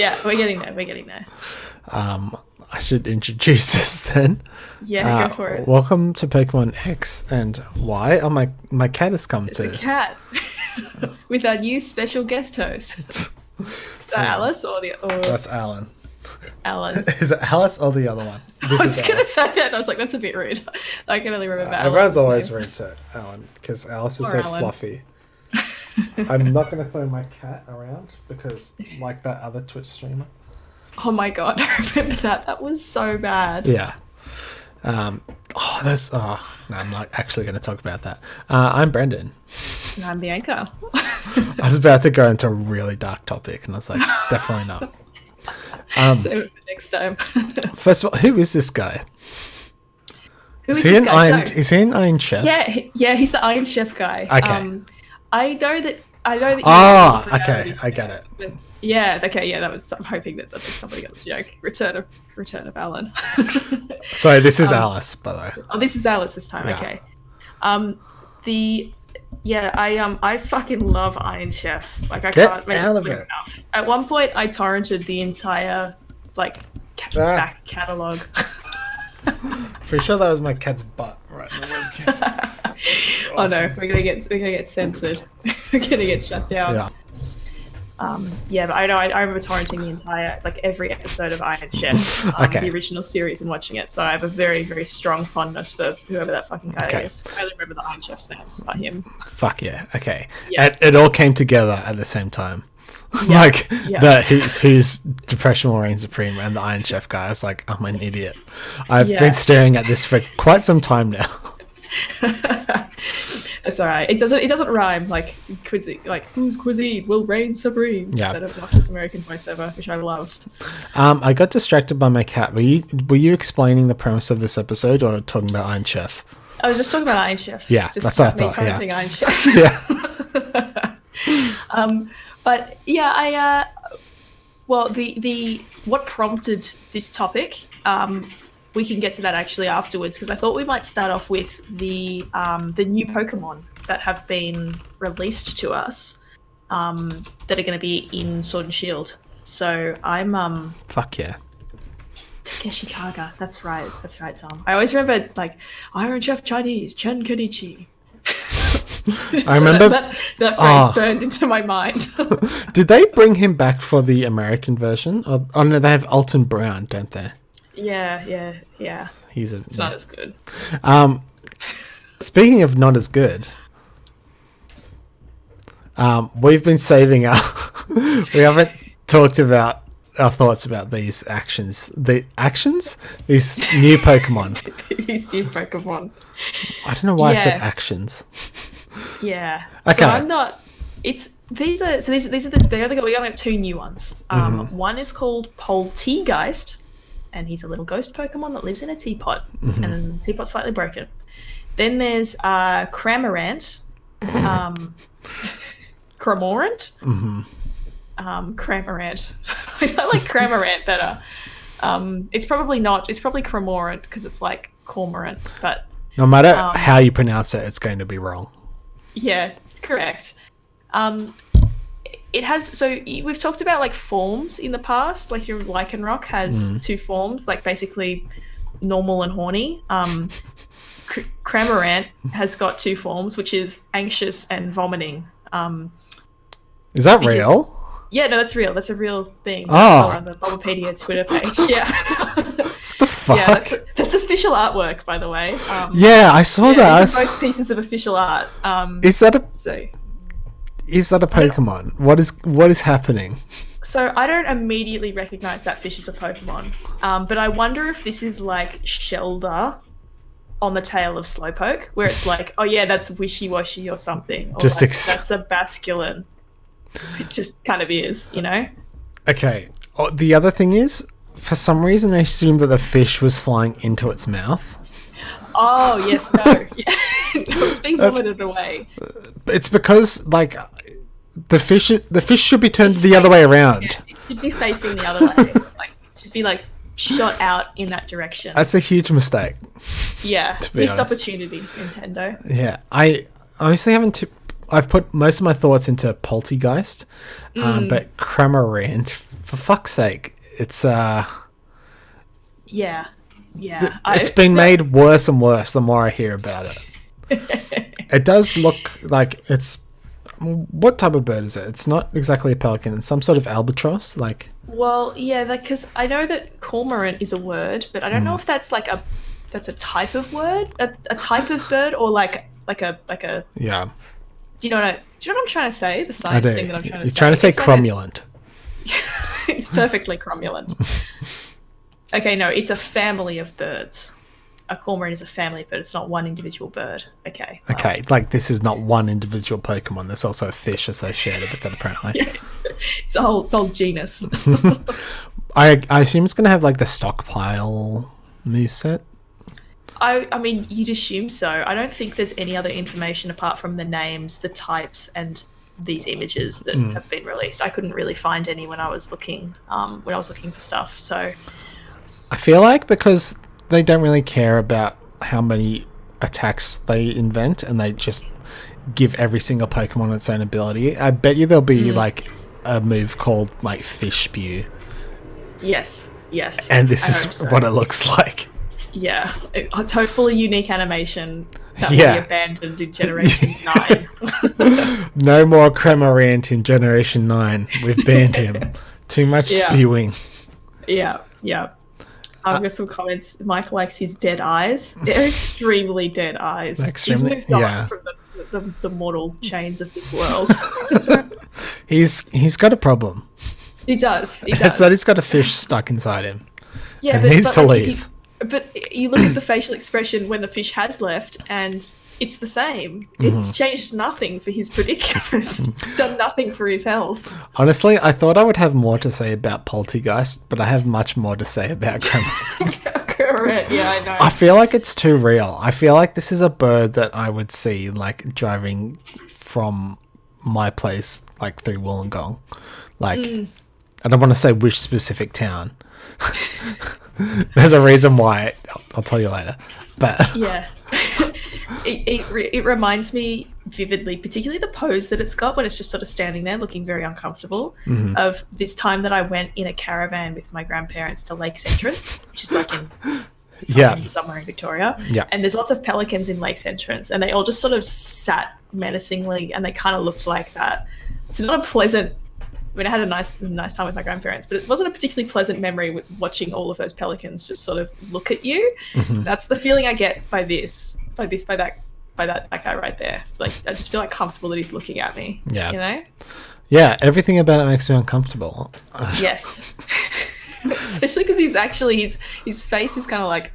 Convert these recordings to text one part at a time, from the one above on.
Yeah, we're getting there. We're getting there. I should introduce us then. Yeah, go for it. Welcome to Pokemon X and Y. Oh, my cat has come It's to. a cat with our new special guest host. So Alice or That's Alan. Alan? Is it Alice or the other one? I was going to say that, and I was like, that's a bit rude. I can only remember Everyone's Alice's always name. rude to Alan because Alice is Or so Alan. fluffy. I'm not going to throw my cat around because, like that other Twitch streamer. Oh my god, I remember that. That was so bad. Yeah. No, I'm not actually going to talk about that. I'm Brendan. And I'm Bianca. I was about to go into a really dark topic, and I was like, definitely not. So next time. First of all, who is this guy? Who Is is he this an guy? Iron? Is he an Iron Chef? Yeah, he's the Iron Chef guy. Okay. I know that. Oh, okay, I get it. But yeah, okay, yeah. That was. I'm hoping that somebody got the joke. Return of Alan. Sorry, this is Alice, by the way. Oh, this is Alice this time. Yeah. Okay. I fucking love Iron Chef. Like I Get can't make out of it it. enough. At one point, I torrented the entire back catalog. Pretty sure that was my cat's butt right in the webcam. Oh no, we're gonna get censored. We're gonna get shut down. Yeah. But I know I remember torrenting the entire every episode of Iron Chef, Okay. the original series, and watching it. So I have a very, very strong fondness for whoever that fucking guy Okay. is. I only remember the Iron Chef's names, not him. Fuck yeah. Okay. Yeah. It all came together at the same time. Yeah. The who's Depression will reign supreme and the Iron Chef guy. I was like, I'm an idiot. I've been staring at this for quite some time now. It's alright. It doesn't rhyme like cuisine. Like whose cuisine will reign supreme? Yeah. That obnoxious American voiceover, which I loved. I got distracted by my cat. Were you explaining the premise of this episode or talking about Iron Chef? I was just talking about Iron Chef. Yeah, just that's what I me thought, yeah. torrenting Iron Chef. Yeah. But yeah, the what prompted this topic, we can get to that actually afterwards, because I thought we might start off with the new Pokemon that have been released to us, that are going to be in Sword and Shield. So I'm Fuck yeah. Takeshi Kaga. That's right, Tom. I always remember Iron Chef Chinese Chen Kenichi. I remember that phrase burned into my mind. Did they bring him back for the American version? Oh no, they have Alton Brown, don't they? Yeah. It's Not as good. Speaking of not as good, we've been saving our. We haven't talked about our thoughts about these actions. These new Pokemon. These new Pokemon. I don't know why I said Yeah. actions. Yeah. Okay. So I'm not. These are we only have two new ones. One is called Poltegeist, and he's a little ghost Pokemon that lives in a teapot, and the teapot's slightly broken. Then there's Cramorant, Cramorant. Cramorant. I like Cramorant better. It's probably not. It's probably Cramorant because it's like Cormorant, but No matter how you pronounce it, it's going to be wrong. yeah, correct. It has. So we've talked about forms in the past. Like your Lycanroc has two forms, basically normal and horny. Cramorant has got two forms, which is anxious and vomiting. Is that real? Yeah, no, that's real. That's a real thing. Oh. I saw on the Bulbapedia Twitter page. Yeah. The fuck? Yeah, that's official artwork, by the way. Yeah, I saw that. These are both pieces of official art. Is that a Pokemon? What is happening? So I don't immediately recognize that fish as a Pokemon, but I wonder if this is like Shelder on the tail of Slowpoke, where it's like, oh yeah, that's Wishy-Washy or something. Or that's a Basculin. It just kind of is, you know? Okay. Oh, the other thing is, for some reason, I assumed that the fish was flying into its mouth. Oh, yes, no. Yeah. No, it's being vomited away. It's because, the fish should be turned the other way around. Yeah, it should be facing the other way. It should be, shot out in that direction. That's a huge mistake. Yeah. honest. Missed opportunity, Nintendo. Yeah. I honestly haven't... I've put most of my thoughts into Poltegeist, but Cramorant for fuck's sake, it's Yeah. it's been made worse and worse the more I hear about it. It does look like it's... What type of bird is it? It's not exactly a pelican. It's some sort of albatross. Like, Well, yeah, because I know that cormorant is a word, but I don't know if that's like a type of word, a type of bird, or like a. yeah, Do you know what I'm trying to say? The I science do. thing that I'm trying to You're say. trying to say It's like cromulent. it's perfectly cromulent. Okay, no, it's a family of birds. A cormorant is a family of birds. It's not one individual bird. Okay. well, Okay, like this is not one individual Pokemon. There's also a fish associated with it, apparently. Yeah, it's a whole genus. I assume it's going to have like the stockpile moveset. I mean, you'd assume so. I don't think there's any other information apart from the names, the types, and these images that have been released. I couldn't really find any when I was looking for stuff. So I feel like because they don't really care about how many attacks they invent and they just give every single Pokemon its own ability, I bet you there'll be like a move called like Fish Spew. yes, And this I is hope so. what it looks like. Yeah, a totally unique animation that Yeah. we abandoned in Generation 9. No more Cramorant in Generation 9. We've banned him. Too much Yeah. spewing. Yeah. I've got some comments. Mike likes his dead eyes. They're extremely dead eyes. Extremely- He's moved on yeah. from the mortal chains of this world. He's got a problem. He does. It's that he's got a fish stuck inside him. Yeah, and needs to like, leave. But you look at the facial expression when the fish has left, and it's the same. Mm-hmm. It's changed nothing for his predicament. It's done nothing for his health. Honestly, I thought I would have more to say about Poltergeist, but I have much more to say about Cramorant. Correct. Yeah, I know. I feel like it's too real. I feel like this is a bird that I would see like driving from my place like through Wollongong. Like, I don't want to say which specific town. There's a reason why. I'll tell you later. But Yeah. It reminds me vividly, particularly the pose that it's got when it's just sort of standing there looking very uncomfortable, of this time that I went in a caravan with my grandparents to Lakes Entrance, which is like in somewhere in Victoria. Yeah. And there's lots of pelicans in Lakes Entrance, and they all just sort of sat menacingly, and they kind of looked like that. It's not a pleasant... I mean, I had a nice time with my grandparents, but it wasn't a particularly pleasant memory with watching all of those pelicans just sort of look at you. That's the feeling I get by that guy right there. Like, I just feel like comfortable that he's looking at me. Yeah. You know? yeah, everything about it makes me uncomfortable. Yes. Especially because his face is kind of like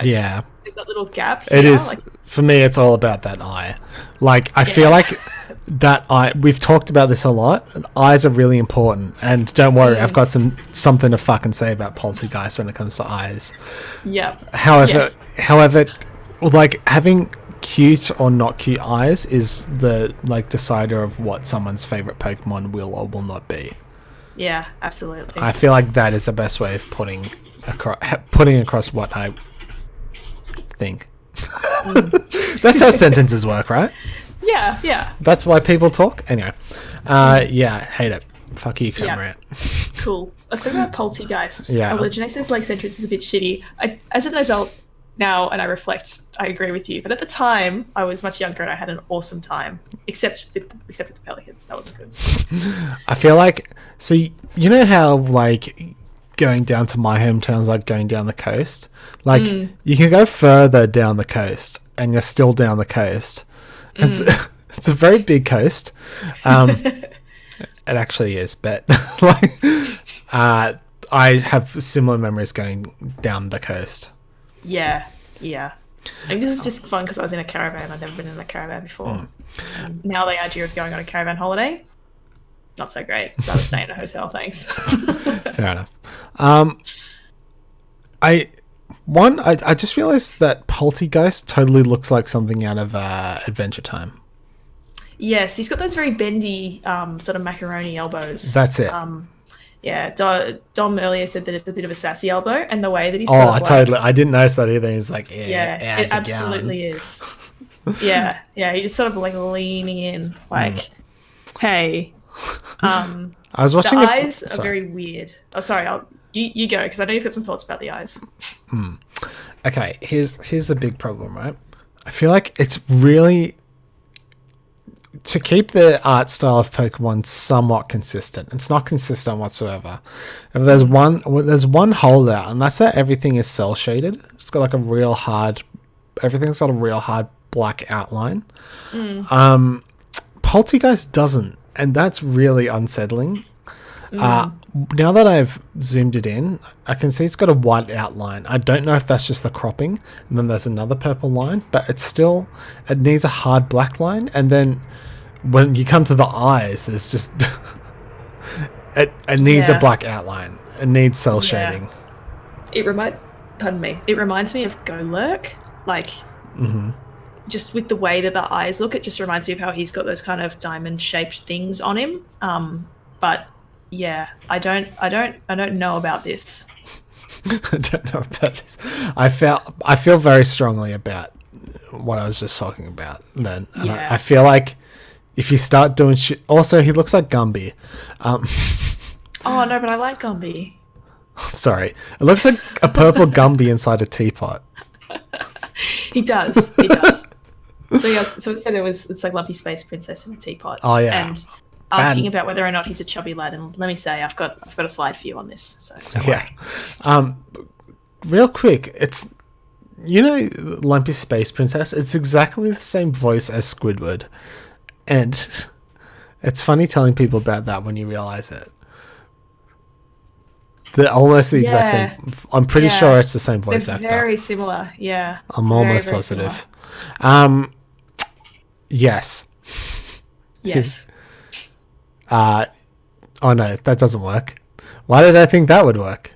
Yeah. there's that little gap. It you know? is Like, for me. It's all about that eye. Like I feel like that eye. We've talked about this a lot. Eyes are really important, and don't worry, I've got something to fucking say about Poltergeist when it comes to eyes. yeah. However, like having cute or not cute eyes is the like decider of what someone's favorite Pokemon will or will not be. Yeah, absolutely. I feel like that is the best way of putting across what I think. That's how sentences work, right? Yeah. That's why people talk. Anyway, yeah, hate it. Fuck you, Cramorant. Cool. Let's talk about Poltergeist. Yeah. Legionnaire says Lakes Entrance is a bit shitty. As an adult now, and I reflect, I agree with you. But at the time, I was much younger and I had an awesome time. Except with the pelicans. That wasn't good. I feel like, see, you know how like going down to my hometown's like going down the coast. Like you can go further down the coast, and you're still down the coast. It's a very big coast. It actually is, but like, I have similar memories going down the coast. Yeah. I mean, this is just fun because I was in a caravan. I'd never been in a caravan before. Now the idea of going on a caravan holiday, not so great. Rather stay in a hotel, thanks. Fair enough. I just realized that Poltergeist totally looks like something out of Adventure Time. Yes, he's got those very bendy sort of macaroni elbows. That's it. Yeah, Dom earlier said that it's a bit of a sassy elbow, and the way that he's I didn't notice that either. He's like, yeah, it absolutely is. Yeah, he just sort of like leaning in, like, hey, I was the watching eyes are sorry. very weird. Oh, sorry. You go because I know you've got some thoughts about the eyes. Okay, here's the big problem, right? I feel like it's really to keep the art style of Pokemon somewhat consistent. It's not consistent whatsoever. If there's one holdout, and that's that everything is cell shaded. It's got like a real hard. Everything's got a real hard black outline. Poltergeist doesn't, and that's really unsettling. Now that I've zoomed it in, I can see it's got a white outline. I don't know if that's just the cropping, and then there's another purple line, but it needs a hard black line, and then when you come to the eyes, there's just it needs a black outline. It needs cell shading. It reminds me of Golurk, like just with the way that the eyes look. It just reminds me of how he's got those kind of diamond-shaped things on him. But yeah, I don't know about this. I don't know about this. I feel very strongly about what I was just talking about then. And I feel like if you start doing shit... Also, he looks like Gumby. Oh, no, but I like Gumby. Sorry. It looks like a purple Gumby inside a teapot. He does. So instead it's like Lumpy Space Princess in a teapot. Oh, yeah. And asking about whether or not he's a chubby lad. And let me say, I've got a slide for you on this. So don't worry. Real quick, it's... You know Lumpy Space Princess? It's exactly the same voice as Squidward. And it's funny telling people about that when you realize it. They're almost the exact same. I'm pretty sure it's the same voice actor. Very similar, yeah. I'm almost positive. Yes. Yes. Oh no, that doesn't work. Why did I think that would work?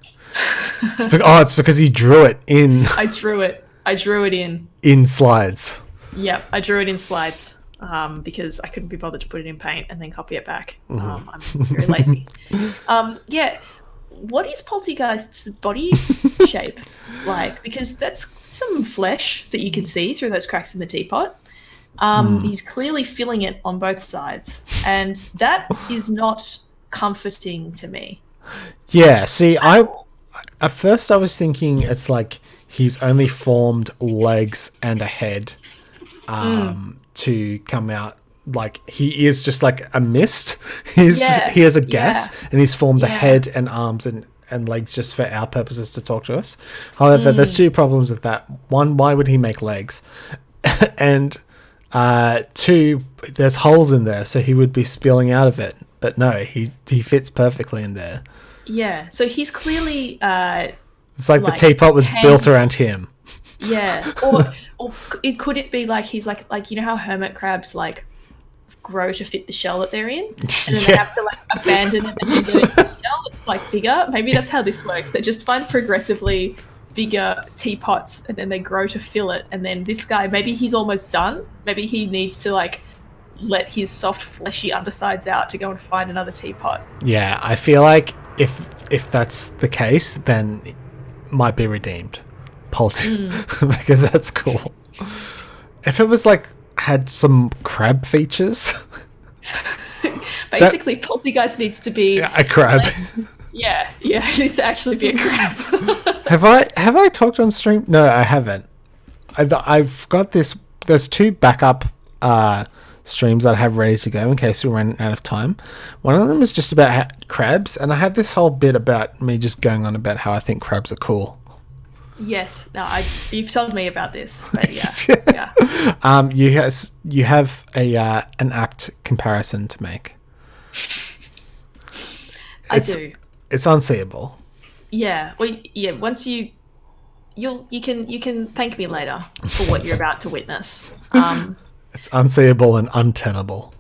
It's because you drew it in. I drew it in slides. Yep, I drew it in slides. Because I couldn't be bothered to put it in paint and then copy it back. I'm very lazy. What is Poltergeist's body shape like? Because that's some flesh that you can see through those cracks in the teapot. He's clearly filling it on both sides, and that is not comforting to me. Yeah, see, at first I was thinking it's like he's only formed legs and a head. To come out like he is just like a mist. He has a gas and he's formed a head and arms and legs just for our purposes to talk to us. However, there's two problems with that. One, why would he make legs? And two, there's holes in there, so he would be spilling out of it. But no, he fits perfectly in there. Yeah, so he's clearly it's like the teapot was built around him. Yeah, or could it be like he's like you know how hermit crabs like grow to fit the shell that they're in, and then they have to like abandon it and then get into the shell that's like bigger. Maybe that's how this works. They just find progressively bigger teapots and then they grow to fill it. And then this guy, maybe he's almost done. Maybe he needs to like let his soft fleshy undersides out to go and find another teapot. Yeah, I feel like if that's the case, then it might be redeemed. Because that's cool. If it was like had some crab features. Basically, Poltergeist needs to be a crab. Yeah, it needs to actually be a crab. Have I talked on stream? No, I haven't. I've got this. There's two backup streams that I have ready to go in case we run out of time. One of them is just about crabs, and I have this whole bit about me just going on about how I think crabs are cool. Yes, no, you've told me about this, but yeah. You have an apt comparison to make. I do. It's unseeable. Yeah. Well, yeah. Once you can thank me later for what you're about to witness. It's unseeable and untenable.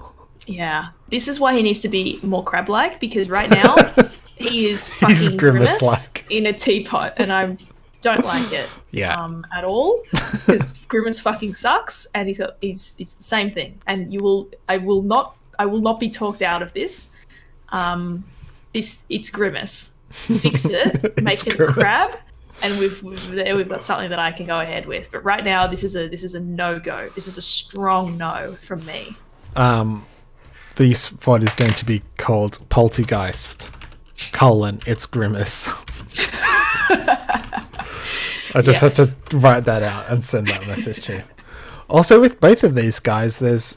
Yeah. This is why he needs to be more crab-like, because right now he is fucking Grimace in a teapot, and I don't like it. At all, because Grimace fucking sucks, and he's the same thing. And I will not be talked out of this. It's Grimace. Fix it, make it a crab, and we've got something that I can go ahead with. But right now, this is a no-go. This is a strong no from me. this VOD is going to be called Poltergeist, it's Grimace. I just had to write that out and send that message to you. Also, with both of these guys, there's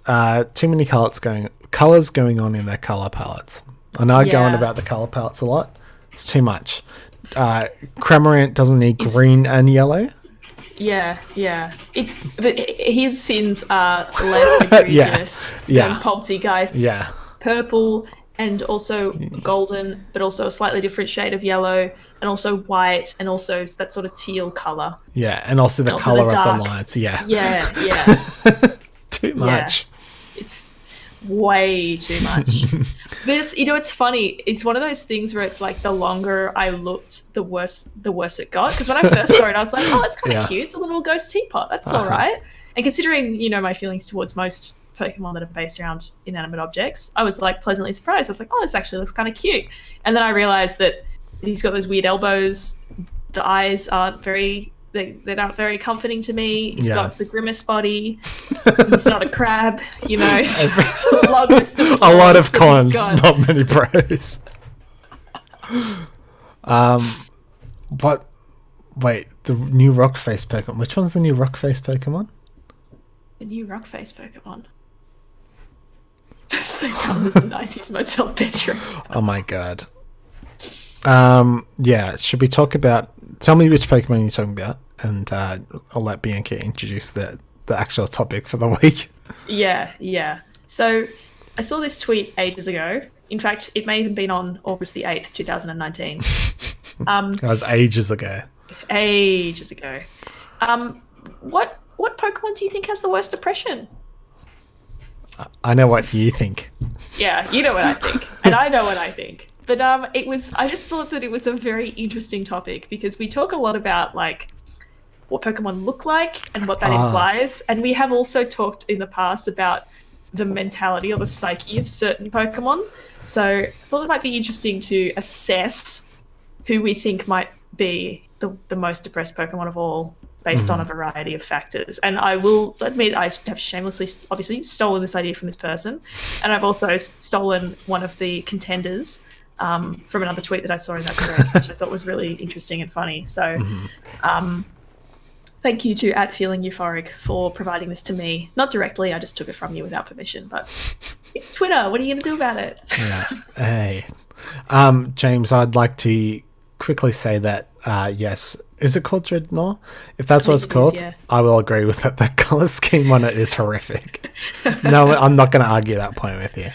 too many colors going on in their color palettes. I know I go on about the color palettes a lot. It's too much. Cramorant doesn't need green and yellow. Yeah. But his sins are less egregious than Poltergeist's. Yeah. Purple and also golden, but also a slightly different shade of yellow, and also white, and also that sort of teal color. Yeah, and also the color of the lines. Yeah. Too much. Yeah. It's way too much. But it's funny. It's one of those things where it's like the longer I looked, the worse it got. Because when I first saw it, I was like, oh, it's kind of cute. It's a little ghost teapot. That's all right. And considering, my feelings towards most Pokemon that are based around inanimate objects, I was like pleasantly surprised. I was like, oh, this actually looks kind of cute. And then I realized that he's got those weird elbows. The eyes aren't very comforting to me. He's got the Grimace body. He's not a crab, It's a lot of cons, not many pros. But wait, the new rock face Pokemon. Which one's the new rock face Pokemon? The new rock face Pokemon. Same color as the 90s motel bedroom. Oh my god. Should we talk about... Tell me which Pokemon you're talking about, and I'll let Bianca introduce the actual topic for the week. Yeah. So I saw this tweet ages ago. In fact, it may have been on August the 8th, 2019. That was ages ago. What Pokemon do you think has the worst depression? I know what you think. Yeah, you know what I think. And I know what I think. But I just thought that it was a very interesting topic because we talk a lot about like what Pokemon look like and what that implies. And we have also talked in the past about the mentality or the psyche of certain Pokemon. So I thought it might be interesting to assess who we think might be the most depressed Pokemon of all based on a variety of factors. And I will admit I have shamelessly, obviously, stolen this idea from this person. And I've also stolen one of the contenders from another tweet that I saw in that thread, which I thought was really interesting and funny. So thank you to @FeelingEuphoric for providing this to me. Not directly, I just took it from you without permission, but it's Twitter. What are you going to do about it? Yeah. Hey. James, I'd like to quickly say that, yes, is it called Dreadnought? If that's what it's called, I will agree with that. That color scheme on it is horrific. No, I'm not going to argue that point with you.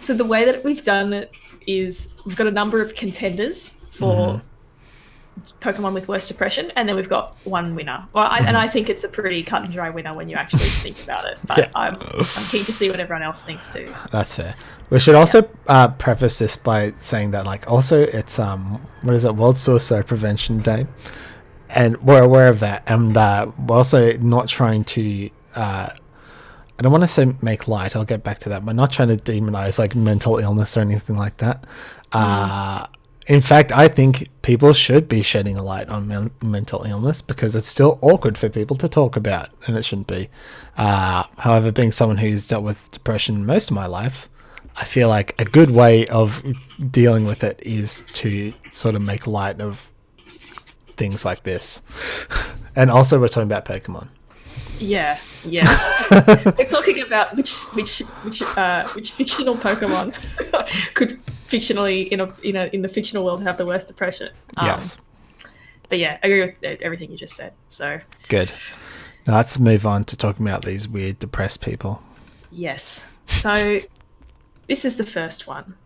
So the way that we've done it is we've got a number of contenders for Pokemon with worst depression, and then we've got one winner. Well, and I think it's a pretty cut and dry winner when you actually think about it. But I'm keen to see what everyone else thinks too. That's fair. We should also preface this by saying that, like, also it's what is it, World Suicide Prevention Day, and we're aware of that, and we're also not trying to. I don't want to say make light. I'll get back to that. We're not trying to demonize like mental illness or anything like that. In fact, I think people should be shedding a light on mental illness because it's still awkward for people to talk about, and it shouldn't be. However, being someone who's dealt with depression most of my life, I feel like a good way of dealing with it is to sort of make light of things like this. And also, we're talking about Pokemon. Yeah. We're talking about which fictional Pokemon could fictionally in the fictional world have the worst depression. Yes. But yeah, I agree with everything you just said. So good. Now let's move on to talking about these weird depressed people. Yes. So this is the first one.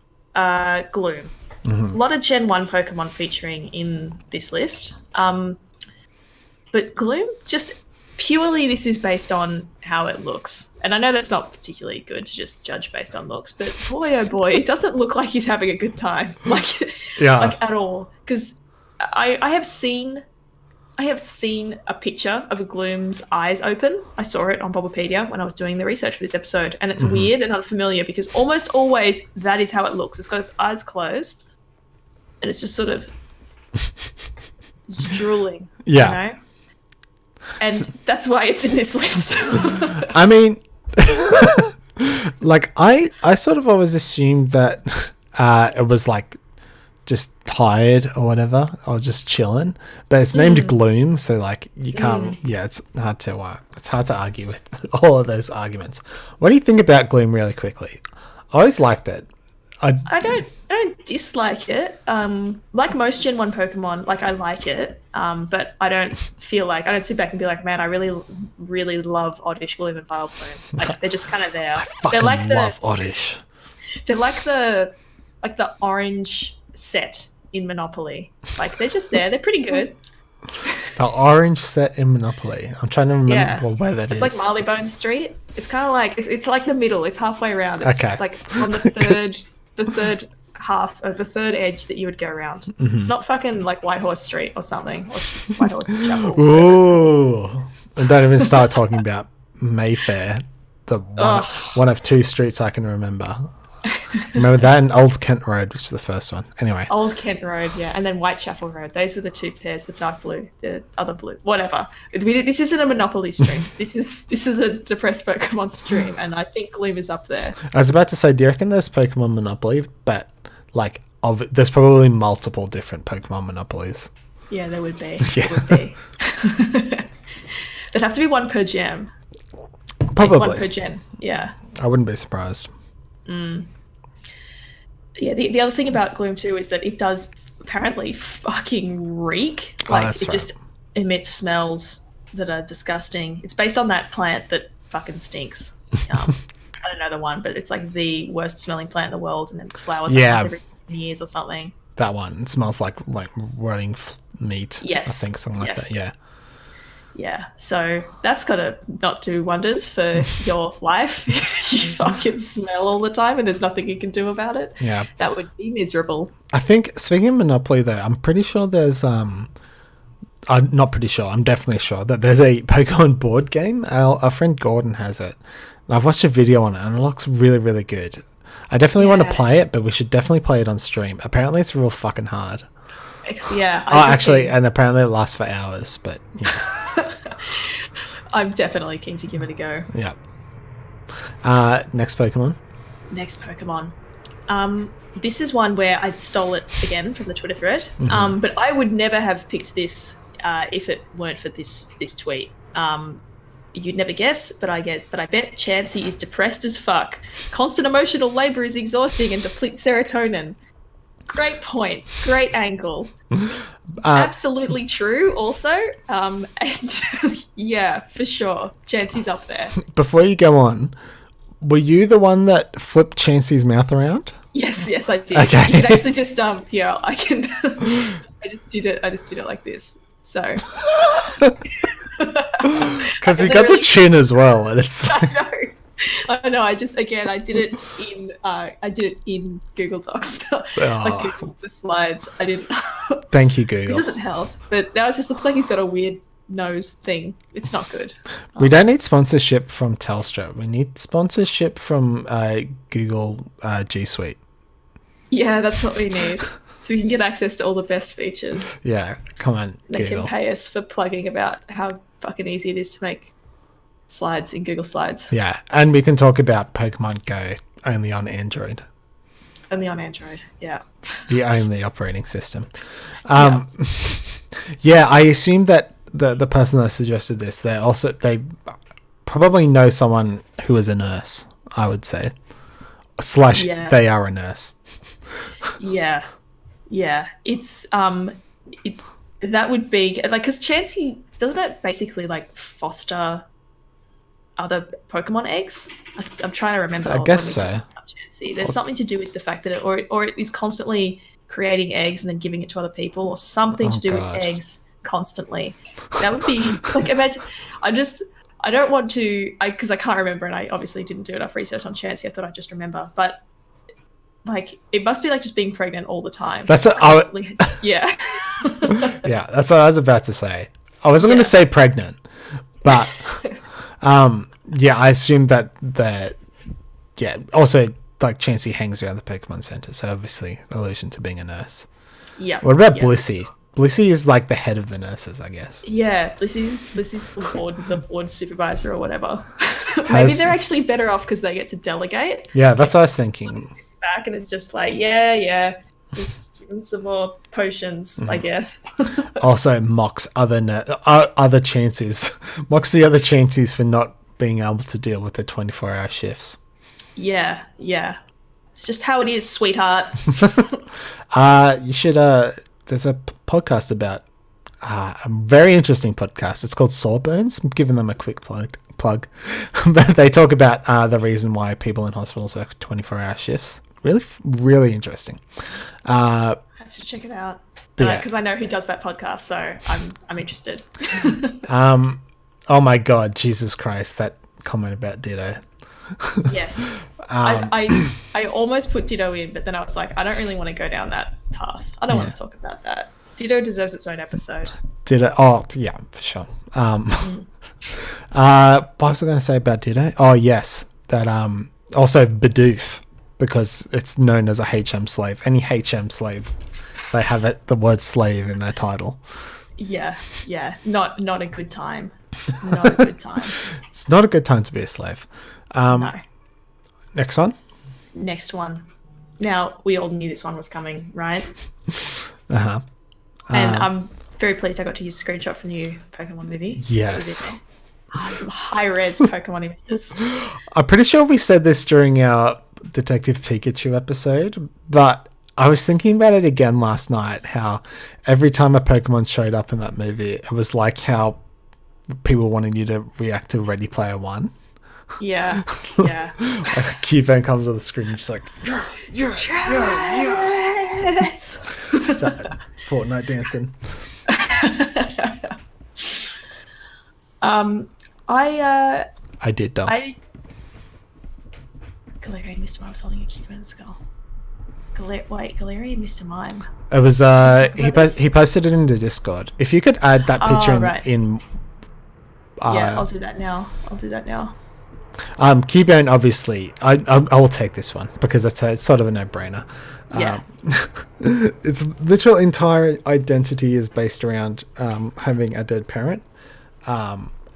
Gloom. A lot of Gen 1 Pokemon featuring in this list. But Gloom, just purely this is based on how it looks. And I know that's not particularly good to just judge based on looks, but boy, oh boy, it doesn't look like he's having a good time. Like at all. Because I have seen a picture of a Gloom's eyes open. I saw it on Bulbapedia when I was doing the research for this episode, and it's weird and unfamiliar because almost always that is how it looks. It's got its eyes closed, and it's just sort of drooling. Yeah. You know? And that's why it's in this list. I mean, Like I sort of always assumed that it was like just tired or whatever, or just chilling. But it's named Gloom, so like you can't. Yeah, it's hard to argue with all of those arguments. What do you think about Gloom, really quickly? I always liked it. I don't dislike it. Like most Gen 1 Pokemon, like I like it. But I don't sit back and be like, man, I really, really love Oddish, Gloom, and Vileplume. Like they're just kind of there. I fucking love Oddish. They're like the orange set in Monopoly. Like they're just there. They're pretty good. The orange set in Monopoly. I'm trying to remember where that is. It's like Marleybone Street. It's kind of like it's like the middle. It's halfway around. It's okay. like on the third half of the third edge that you would go around. Mm-hmm. It's not fucking like Whitehorse Street or something, or Whitehorse Chapel. Ooh, and don't even start talking about Mayfair, the one of two streets I can remember. Remember that, and Old Kent Road, which is the first one. Anyway, Old Kent Road, yeah, and then Whitechapel Road. Those were the two pairs: the dark blue, the other blue, whatever. This isn't a Monopoly stream. This is a depressed Pokemon stream, and I think Gloom is up there. I was about to say, do you reckon there's Pokemon Monopoly? But like, there's probably multiple different Pokemon Monopolies. Yeah, there would be. Yeah. There would be. There'd have to be one per gem. Probably like one per gen. Yeah. I wouldn't be surprised. Yeah, the other thing about Gloom 2 is that it does apparently fucking reek. Like, it just emits smells that are disgusting. It's based on that plant that fucking stinks. I don't know the one, but it's like the worst smelling plant in the world, and then flowers every years or something. That one. It smells like rotting meat. Yes. I think something like that, yeah. Yeah, so that's gotta not do wonders for your life. You fucking smell all the time and there's nothing you can do about it. Yeah. That would be miserable. I think, speaking of Monopoly though, I'm pretty sure there's I'm not pretty sure, I'm definitely sure that there's a Pokemon board game. Our friend Gordon has it. And I've watched a video on it and it looks really, really good. I definitely want to play it, but we should definitely play it on stream. Apparently it's real fucking hard. Yeah. Actually, and apparently it lasts for hours, but yeah. I'm definitely keen to give it a go. Yeah. Next Pokemon. This is one where I stole it again from the Twitter thread. Mm-hmm. But I would never have picked this if it weren't for this tweet. You'd never guess, but I bet Chansey is depressed as fuck. Constant emotional labor is exhausting and depletes serotonin. Great point. Great angle. Absolutely true also. And yeah, for sure. Chansey's up there. Before you go on, were you the one that flipped Chansey's mouth around? Yes, I did. Okay. You can actually just here, I can I just did it like this. So because you got the chin as well, and it's I know. I did it in Google Docs. Like Google the slides. I didn't. Thank you, Google. This doesn't help, but now it just looks like he's got a weird nose thing. It's not good. We don't need sponsorship from Telstra. We need sponsorship from Google G Suite. Yeah, that's what we need. So we can get access to all the best features. Yeah, come on, They Google. can pay us for plugging about how fucking easy it is to make slides in Google Slides. Yeah, and we can talk about Pokemon Go only on Android. Only on Android, yeah. The only operating system. Yeah, I assume that the person that suggested this, they probably know someone who is a nurse, I would say. / they are a nurse. Yeah. It's that would be like, because Chansey, doesn't it basically like foster other Pokemon eggs? I'm trying to remember. I guess so. There's something to do with the fact that it is constantly creating eggs and then giving it to other people, or something to do with eggs constantly. That would be like, imagine. I don't want to, because I can't remember, and I obviously didn't do enough research on Chansey. I thought I'd just remember, but like it must be like just being pregnant all the time. Yeah. Yeah, that's what I was about to say. I wasn't going to say pregnant, but yeah, I assume that also like Chansey hangs around the Pokemon Center, so obviously allusion to being a nurse. Yeah. What about Blissey? Blissey is like the head of the nurses, I guess. Yeah, Blissey's the board supervisor or whatever. Maybe they're actually better off because they get to delegate. Yeah, that's what I was thinking. Sits back and it's just like, yeah, just give him some more potions, I guess. Also mocks other chances. Mocks the other chances for not being able to deal with the 24-hour shifts. Yeah. It's just how it is, sweetheart. You should. There's a podcast about a very interesting podcast. It's called Sawbones. I'm giving them a quick plug. But they talk about the reason why people in hospitals work 24-hour shifts. Really interesting. I have to check it out Yeah. because I know who does that podcast, so I'm interested. Oh my God, Jesus Christ! That comment about Ditto. Yes. I almost put Ditto in, but then I was like, I don't really want to go down that path. I don't want to talk about that. Ditto deserves its own episode. Ditto. Oh yeah, for sure. What was I going to say about Ditto? Oh yes, that also Bidoof, because it's known as a HM slave. Any HM slave, they have the word slave in their title. Yeah. Not a good time. Not a good time. It's not a good time to be a slave. No. Next one. Next one. Now, we all knew this one was coming, right? Uh-huh. And I'm very pleased I got to use a screenshot from the new Pokemon movie. Yes. Some high-res Pokemon images. I'm pretty sure we said this during our Detective Pikachu episode, but I was thinking about it again last night, how every time a Pokemon showed up in that movie, it was like how people wanted you to react to Ready Player One. Yeah. Like Cubone comes on the screen and just like, Yes. start Fortnite dancing. I did, though. Galarian Mr. Mime was holding a Cubone skull. Galarian Mr. Mime. It was he posted it into Discord. If you could add that picture in I'll do that now. Cubone, obviously, I will take this one because it's sort of a no-brainer. Yeah. Its literal entire identity is based around having a dead parent.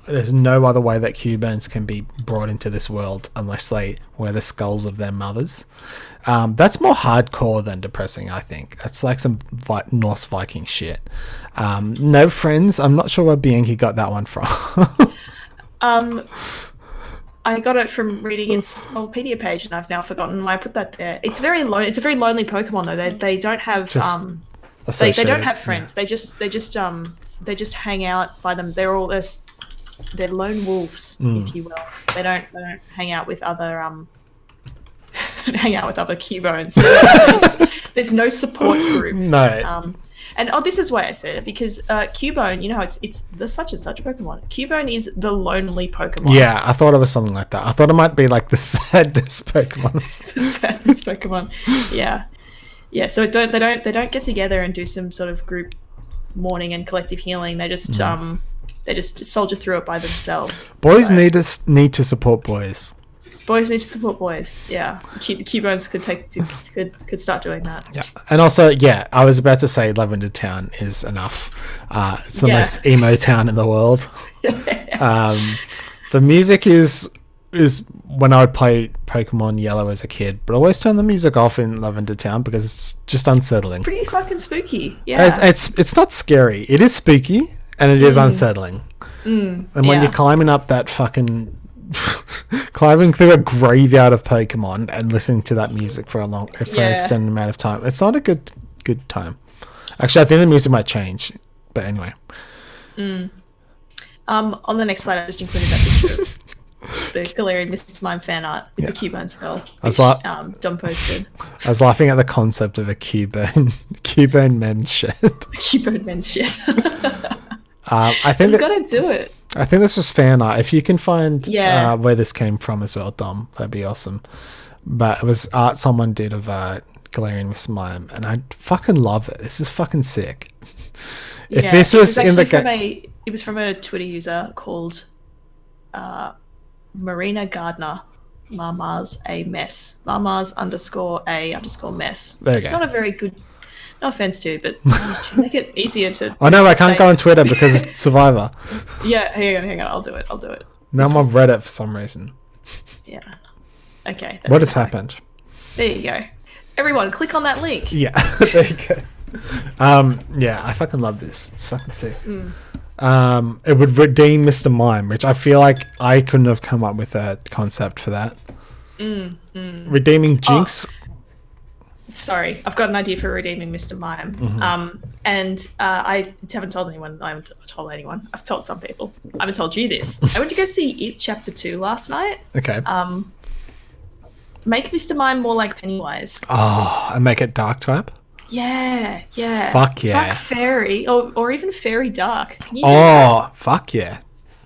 There's no other way that Cubones can be brought into this world unless they wear the skulls of their mothers. That's more hardcore than depressing, I think. That's like some Norse Viking shit. No friends. I'm not sure where Bianchi got that one from. I got it from reading its Wikipedia page, and I've now forgotten why I put that there. It's very It's a very lonely Pokemon, though. They don't have they don't have friends. Yeah. They just hang out by them. They're lone wolves, if you will. They don't hang out with other Cubones. There's no support group. No. And this is why I said it, because Cubone, you know how it's the such and such a Pokemon. Cubone is the lonely Pokemon. Yeah, I thought it was something like that. I thought it might be like the saddest Pokemon. The saddest Pokemon. Yeah. So they don't get together and do some sort of group mourning and collective healing. They just soldier through it by themselves. Boys need to support boys. Boys need to support boys. Yeah, the Cubones could start doing that. Yeah, and also, I was about to say Lavender Town is enough. It's the most emo town in the world. The music is when I would play Pokemon Yellow as a kid, but I always turn the music off in Lavender Town because it's just unsettling. It's pretty fucking spooky. Yeah, it's not scary. It is spooky and it is unsettling. And when you're climbing up that fucking climbing through a graveyard of Pokemon and listening to that music for an extended amount of time, it's not a good time. Actually, I think the music might change, but anyway. On the next slide, I just included that picture of the Galarian Mr. Mime fan art with the Cubone skull, which Dom posted. I was laughing at the concept of a Cubone men's shirt. Cubone men's shirt. I think you gotta do it. I think this was fan art. If you can find where this came from as well, Dom, that'd be awesome. But it was art someone did of Galarian Mr. Mime, and I fucking love it. This is fucking sick. If this was in the game, it was from a Twitter user called Marina Gardner. Marmars a mess. Marmars _a _mess. It's not a very good. No offense to, but to make it easier to. I know I can't go on Twitter because it's Survivor. Yeah, hang on. I'll do it. Now I'm This on is- Reddit for some reason. Yeah. Okay. What has fine. happened? There you go. Everyone, click on that link. Yeah, there you go. Yeah, I fucking love this. It's fucking sick. It would redeem Mr. Mime, which I feel like I couldn't have come up with a concept for that. Redeeming Jinx. Sorry, I've got an idea for redeeming Mr. Mime. And I haven't told anyone. I haven't told anyone. I've told some people. I haven't told you this. I went to go see It Chapter 2 last night. Okay. Make Mr. Mime more like Pennywise. Oh, and make it dark type. Yeah. Fuck yeah. Fuck Fairy, or even Fairy Dark. Can you do that? Oh, fuck yeah.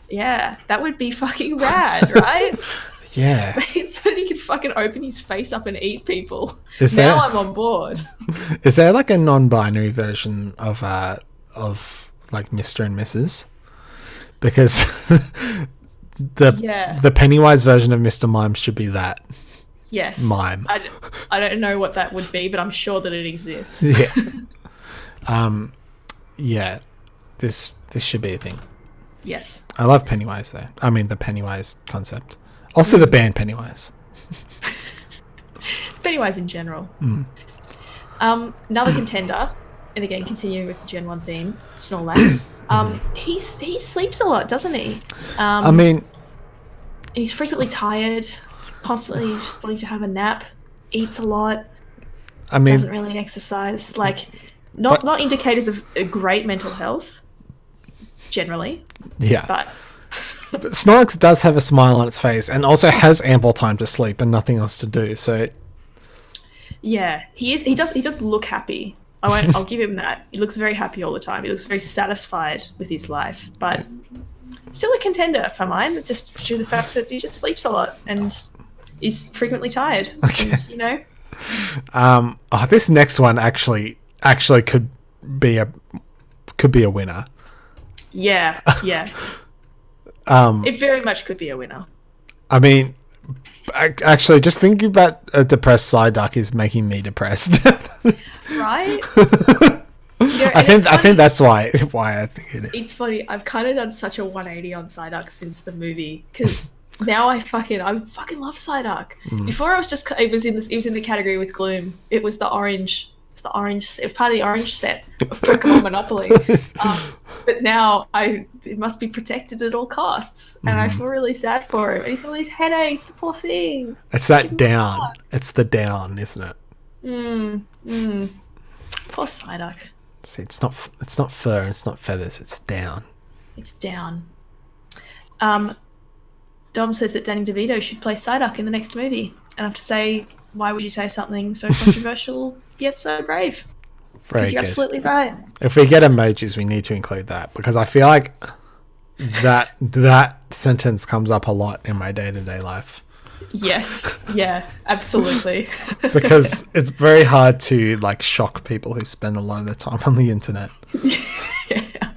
Yeah, that would be fucking rad, right? Yeah. So that he can fucking open his face up and eat people. Is now there- I'm on board. Is there like a non-binary version of like Mr. and Mrs.? Because Yeah. the Pennywise version of Mr. Mime should be that. Yes. Mime. I don't know what that would be, but I'm sure that it exists. Yeah. Yeah. This should be a thing. Yes. I love Pennywise though. I mean the Pennywise concept. Also the band Pennywise. Pennywise in general. Another contender, and again continuing with the Gen 1 theme, Snorlax. He sleeps a lot, doesn't he? I mean, He's frequently tired, constantly just wanting to have a nap, eats a lot, doesn't really exercise. Like, not indicators of a great mental health, generally, yeah. but But Snorlax does have a smile on its face and also has ample time to sleep and nothing else to do. So yeah, he does look happy. I'll give him that. He looks very happy all the time. He looks very satisfied with his life, but still a contender for mine, just due to the fact that he just sleeps a lot and is frequently tired. Okay. And, you know, this next one actually could be a winner. yeah. It very much could be a winner. I mean, actually, just thinking about a depressed Psyduck is making me depressed. Right? You know, I and it's funny- think that's why I think it is. It's funny. I've kind of done such a 180 on Psyduck since the movie because now I fucking love Psyduck. Before I was just it was in the category with Gloom. It was the orange. It was part of the orange set of Pokemon Monopoly. But now it must be protected at all costs, and I feel really sad for him. And he's got all these headaches. The poor thing. It's that down. It's the down, isn't it? Poor Psyduck. See, it's not fur and it's not feathers. It's down. It's down. Dom says that Danny DeVito should play Psyduck in the next movie. And I have to say, why would you say something so controversial yet so brave? Very Because you're good. absolutely right. If we get emojis, we need to include that because I feel like that sentence comes up a lot in my day-to-day life Yes. Yeah, absolutely. because it's very hard to like shock people who spend a lot of their time on the internet. Yeah.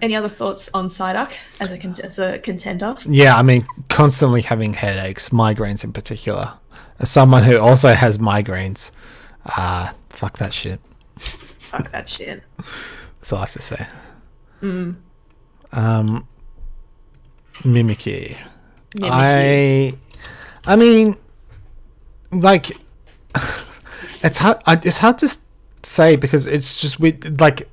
Any other thoughts on Psyduck as a contender? Yeah, I mean, constantly having headaches, migraines in particular. As someone who also has migraines, fuck that shit. Fuck that shit. That's all I have to say. Mimikyu. Mimikyu. I mean, like, it's hard. It's hard to say because it's just with like.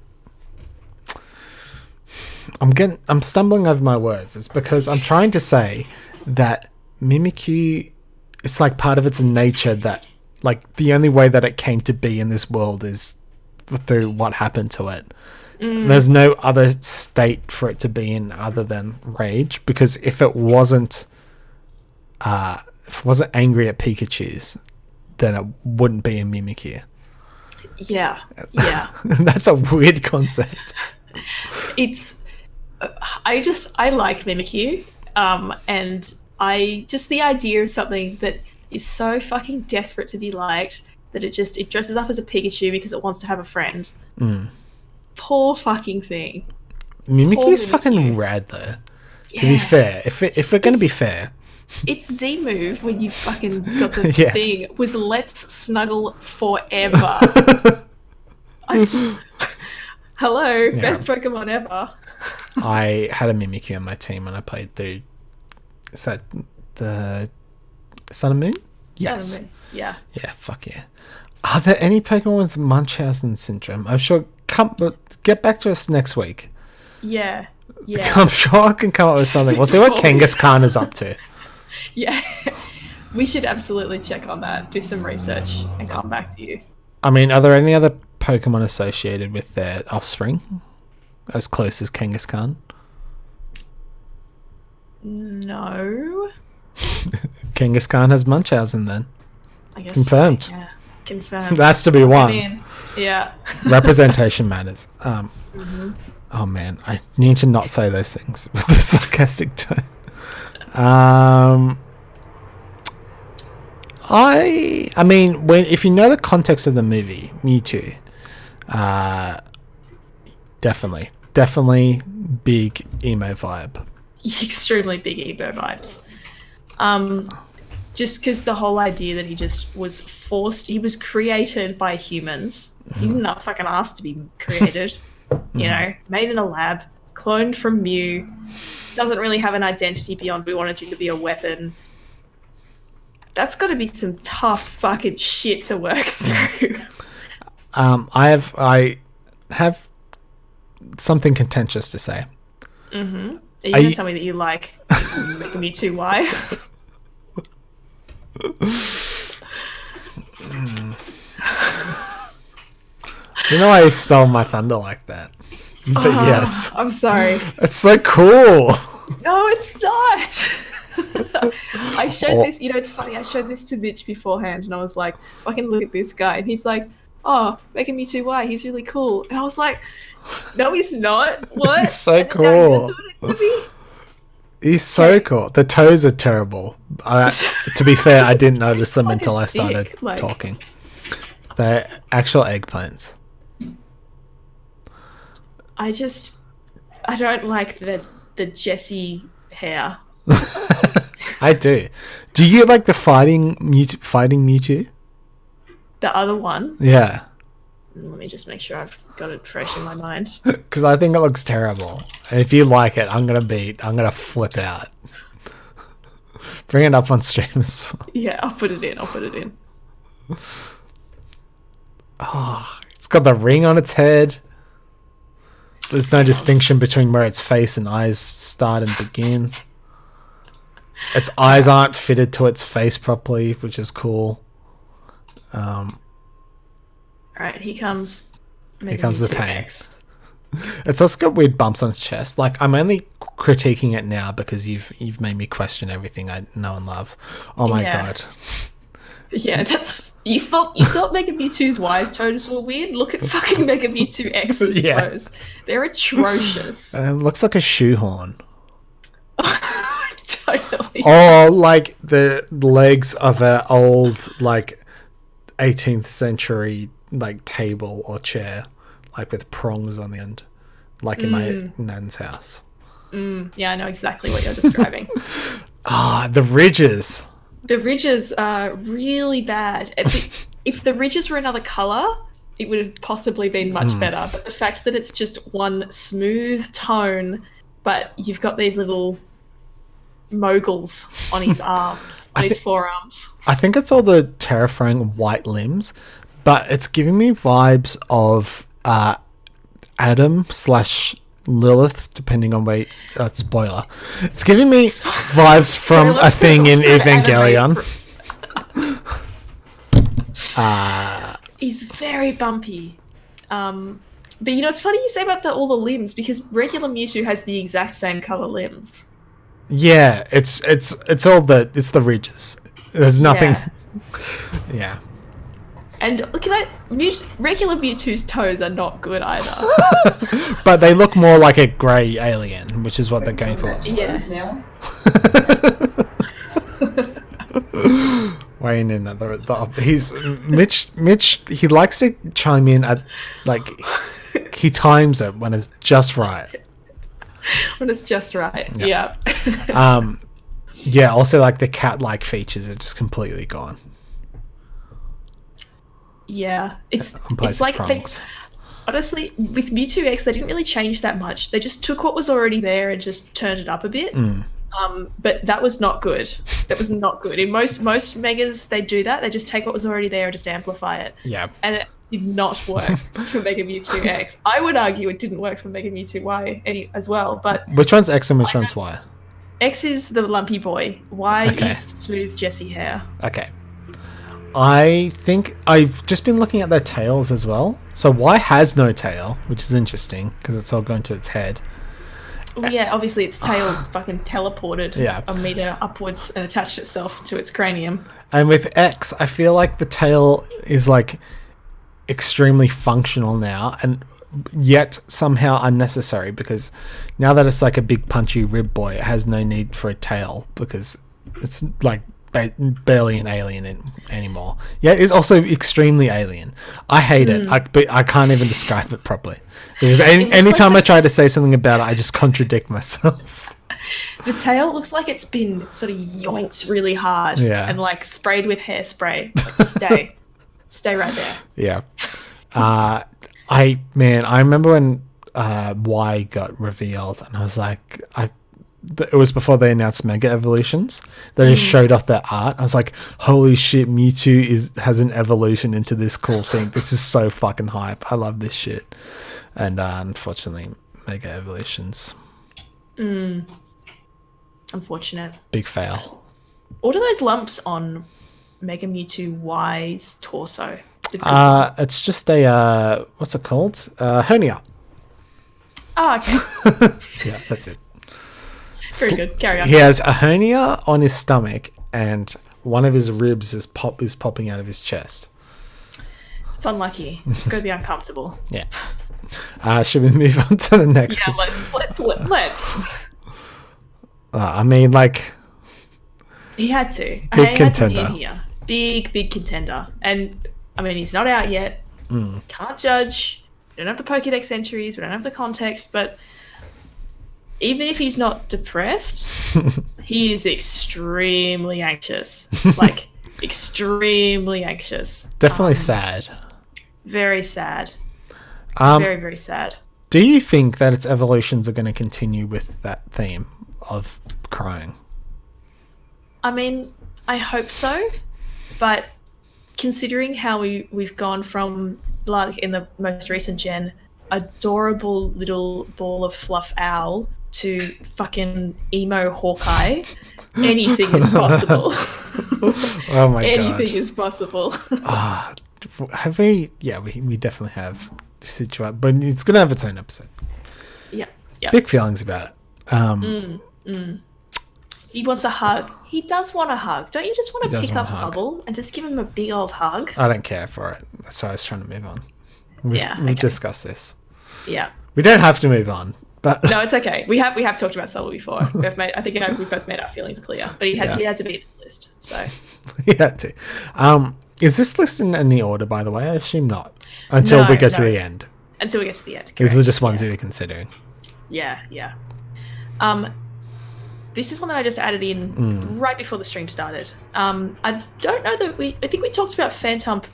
I'm stumbling over my words. It's because I'm trying to say that Mimikyu, it's like part of its nature that, like, the only way that it came to be in this world is through what happened to it. There's no other state for it to be in other than rage, because if it wasn't angry at Pikachu's, then it wouldn't be a Mimikyu. Yeah. That's a weird concept. It's I like Mimikyu, and the idea of something that is so fucking desperate to be liked that it dresses up as a Pikachu because it wants to have a friend. Poor fucking thing. Mimikyu's Mimikyu. fucking rad though. To be fair, if we're gonna be fair, Its Z move when you fucking got the Yeah. thing was let's snuggle forever. Hello, best Pokemon ever. I had a Mimikyu on my team and I played through. Is that the Sun and Moon? Yes. Sun and Moon. Yeah. Yeah, fuck yeah. Are there any Pokemon with Munchausen syndrome? I'm sure. Get back to us next week. Yeah. Yeah. I'm sure I can come up with something. We'll see what Kangaskhan is up to. Yeah. We should absolutely check on that, do some research, and come back to you. I mean, are there any other Pokemon associated with their offspring? As close as Kangaskhan? No. Kangaskhan has Munchausen then. I guess Confirmed. Yeah. Confirmed. That has to be one. Yeah. Representation matters. Oh man, I need to not say those things with a sarcastic tone. I mean, if you know the context of the movie, Mewtwo, definitely big emo vibe. Extremely big ego vibes. Just because the whole idea that he just was forced, he was created by humans. He didn't fucking ask to be created. You know, made in a lab, cloned from Mew, doesn't really have an identity beyond we wanted you to be a weapon. That's got to be some tough fucking shit to work through. I have something contentious to say. Are you going to tell me that you like Mewtwo Y? You know I stole my thunder like that. But yes. I'm sorry. It's so cool. No, it's not. I showed this, it's funny, I showed this to Mitch beforehand and I was like, fucking look at this guy. And he's like, oh, making me 2Y, he's really cool. And I was like, no, he's not. What? He's so cool. He's so cool. The toes are terrible. To be fair, I didn't notice them until I started talking. They're actual eggplants. I don't like the Jessie hair. I do. Do you like the fighting Mewtwo? The other one? Yeah. Let me just make sure I've got it fresh in my mind. Because I think it looks terrible. And if you like it, I'm gonna flip out. Bring it up on stream as well. Yeah, I'll put it in. Oh, it's got the ring on its head. There's no distinction between where its face and eyes start and begin. Its eyes aren't fitted to its face properly, which is cool. Alright, here comes the tank. It's also got weird bumps on its chest. Like, I'm only critiquing it now because you've made me question everything I know and love. Oh my god. Yeah, that's you thought Mega Mewtwo's Y's toes were weird. Look at fucking Mega Mewtwo X's toes. They're atrocious. It looks like a shoehorn. Totally. Oh, like the legs of an old 18th century table or chair, with prongs on the end, in my nan's house. Yeah, I know exactly what you're describing. The ridges. The ridges are really bad. If the ridges were another colour, it would have possibly been much better. But the fact that it's just one smooth tone, but you've got these little moguls on his arms, on his forearms. I think it's all the terrifying white limbs, but it's giving me vibes of Adam / Lilith, depending on where. Spoiler. It's giving me vibes from a thing in Evangelion. He's very bumpy. But it's funny you say about all the limbs because regular Mewtwo has the exact same color limbs. Yeah, it's all the ridges. There's nothing. Yeah. And regular Mewtwo's toes are not good either. But they look more like a grey alien, which is what they're going for. Yeah. Weighing in at he's Mitch. He likes to chime in at he times it when it's just right. When it's just right. Yeah. Yeah. Also, the cat-like features are just completely gone. Yeah, it's like Honestly, with Mewtwo X, they didn't really change that much. They just took what was already there and just turned it up a bit. But that was not good. That was not good. In most megas, they do that. They just take what was already there and just amplify it. Yeah. And it did not work for Mega Mewtwo X. I would argue it didn't work for Mega Mewtwo Y as well. But Which one's X and which one's Y? X is the lumpy boy. Y Okay. is smooth Jessie hair. Okay. I think I've just been looking at their tails as well. So Y has no tail, which is interesting because it's all going to its head. Well, yeah, obviously its tail fucking teleported Yeah. a meter upwards and attached itself to its cranium. And with X, I feel like the tail is like extremely functional now and yet somehow unnecessary because now that it's like a big punchy rib boy, it has no need for a tail because it's like barely an alien anymore. Yeah, it's also extremely alien. I hate it. But I can't even describe it properly because anytime I try to say something about it, I just contradict myself. The tail looks like it's been sort of yoinked really hard and like sprayed with hairspray. Like, stay right there. Yeah. I remember when Y got revealed and I was like, it was before they announced Mega Evolutions. They just showed off their art. I was like, holy shit, Mewtwo has an evolution into this cool thing. This is so fucking hype. I love this shit. And unfortunately, Mega Evolutions. Unfortunate. Big fail. What are those lumps on Mega Mewtwo Y's torso? It's just a, what's it called? Hernia. Oh, okay. Yeah, that's it. Very good. Carry on. He has a hernia on his stomach and one of his ribs is popping out of his chest. It's unlucky. It's going to be uncomfortable. Yeah. Should we move on to the next Yeah, let's. I mean, like... He had to. Big contender. Had to be in here. Big contender. And, I mean, he's not out yet. Can't judge. We don't have the Pokédex entries. We don't have the context. But even if he's not depressed, he is extremely anxious. Like, extremely anxious. Definitely sad. Very sad. Very, very sad. Do you think that its evolutions are going to continue with that theme of crying? I mean, I hope so, but considering how we've gone from, like in the most recent gen, adorable little ball of fluff owl to fucking emo Hawkeye, anything is possible. Oh my god. Anything is possible. Have we? Yeah, we definitely have. Situation, but it's going to have its own episode. Yeah. Big feelings about it. He wants a hug. He does want a hug. Don't you just want to pick up Subble and just give him a big old hug? I don't care for it. That's why I was trying to move on. We've discussed this. Yeah. We don't have to move on, but no, it's okay. We have talked about Subble before. I think we've both made our feelings clear. But he had to be in the list. So he had to. Is this list in any order, by the way? I assume not. Until we get to the end. Until we get to the end. These are just ones that you're considering. Yeah. This is one that I just added in right before the stream started. I don't know that I think we talked about Phantump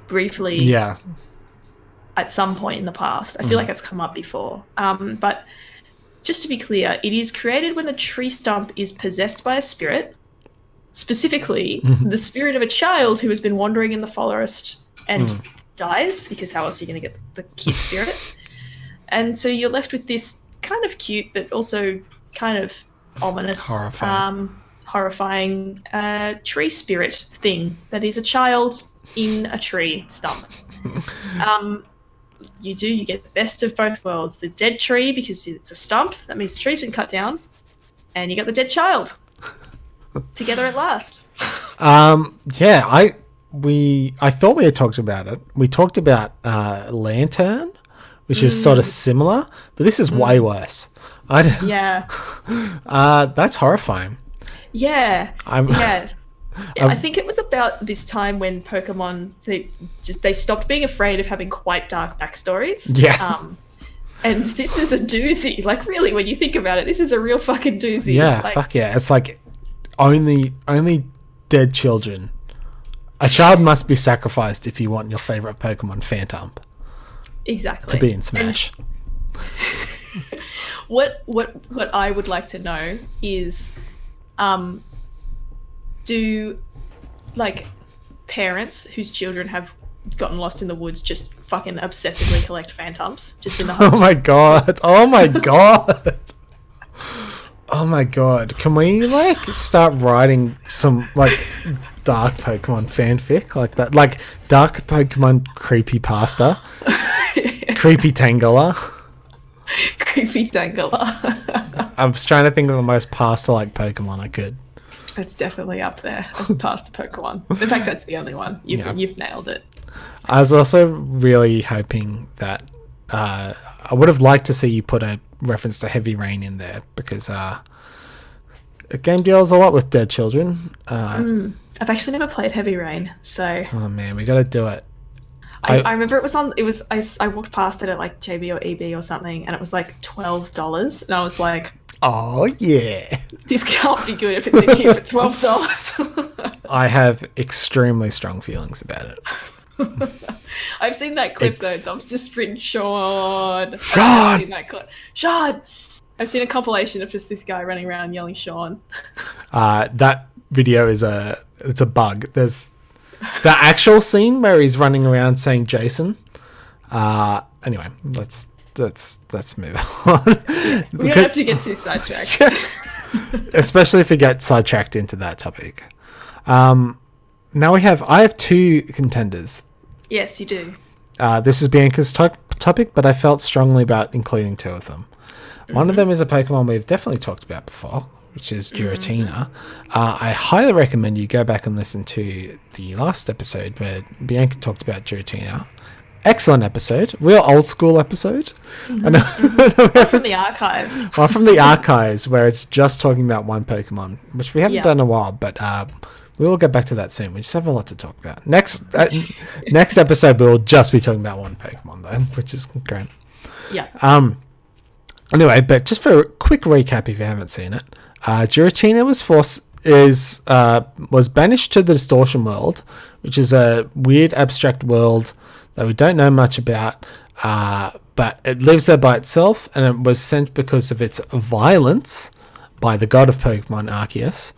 briefly. Yeah. At some point in the past. I feel like it's come up before. But just to be clear, it is created when the tree stump is possessed by a spirit, specifically the spirit of a child who has been wandering in the forest and dies, because how else are you going to get the kid spirit? And so you're left with this kind of cute, but also kind of ominous, horrifying tree spirit thing that is a child in a tree stump. You get the best of both worlds. The dead tree, because it's a stump, that means the tree's been cut down, and you got the dead child together at last. I thought we had talked about it. We talked about Lantern, which is sort of similar, but this is way worse. Yeah. That's horrifying. Yeah. I think it was about this time when Pokemon they stopped being afraid of having quite dark backstories. Yeah. And this is a doozy. Like, really, when you think about it, this is a real fucking doozy. Yeah, fuck yeah. It's like only dead children. A child must be sacrificed if you want your favorite Pokemon Phantump. Exactly. to be in Smash. What I would like to know is, do like parents whose children have gotten lost in the woods just fucking obsessively collect phantoms just in the hopes? Oh my god! Oh my god! Oh my god! Can we like start writing some like dark Pokemon fanfic like that? Like dark Pokemon creepypasta, creepy Tangela. Creepy Tangela. I was trying to think of the most pasta-like Pokemon I could. It's definitely up there as a pasta Pokemon. In fact, that's the only one. You've nailed it. I was also really hoping that I would have liked to see you put a reference to Heavy Rain in there because the game deals a lot with dead children. I've actually never played Heavy Rain, so oh man, we got to do it. I remember it was on. It was I walked past it at like JB or EB or something, and it was like $12, and I was like, oh yeah, this can't be good if it's in here for $12. I have extremely strong feelings about it. I've seen that clip though. Dumpster Sprint Sean. I've seen that clip. Sean. I've seen a compilation of just this guy running around yelling Sean. That video is it's a bug. There's the actual scene where he's running around saying Jason. Anyway, let's move on. We don't have to get too sidetracked. Especially if we get sidetracked into that topic. Now I have two contenders. Yes, you do. This is Bianca's topic, but I felt strongly about including two of them. One of them is a Pokemon we've definitely talked about before, which is Giratina. I highly recommend you go back and listen to the last episode where Bianca talked about Giratina. Excellent episode, real old school episode. From the archives. Well, from the archives where it's just talking about one Pokemon, which we haven't done in a while, but we will get back to that soon. We just have a lot to talk about. Next episode, we'll just be talking about one Pokemon though, which is great. Yeah. Anyway, but just for a quick recap, if you haven't seen it, Giratina was banished to the Distortion World, which is a weird abstract world that we don't know much about, but it lives there by itself, and it was sent because of its violence by the god of Pokemon, Arceus.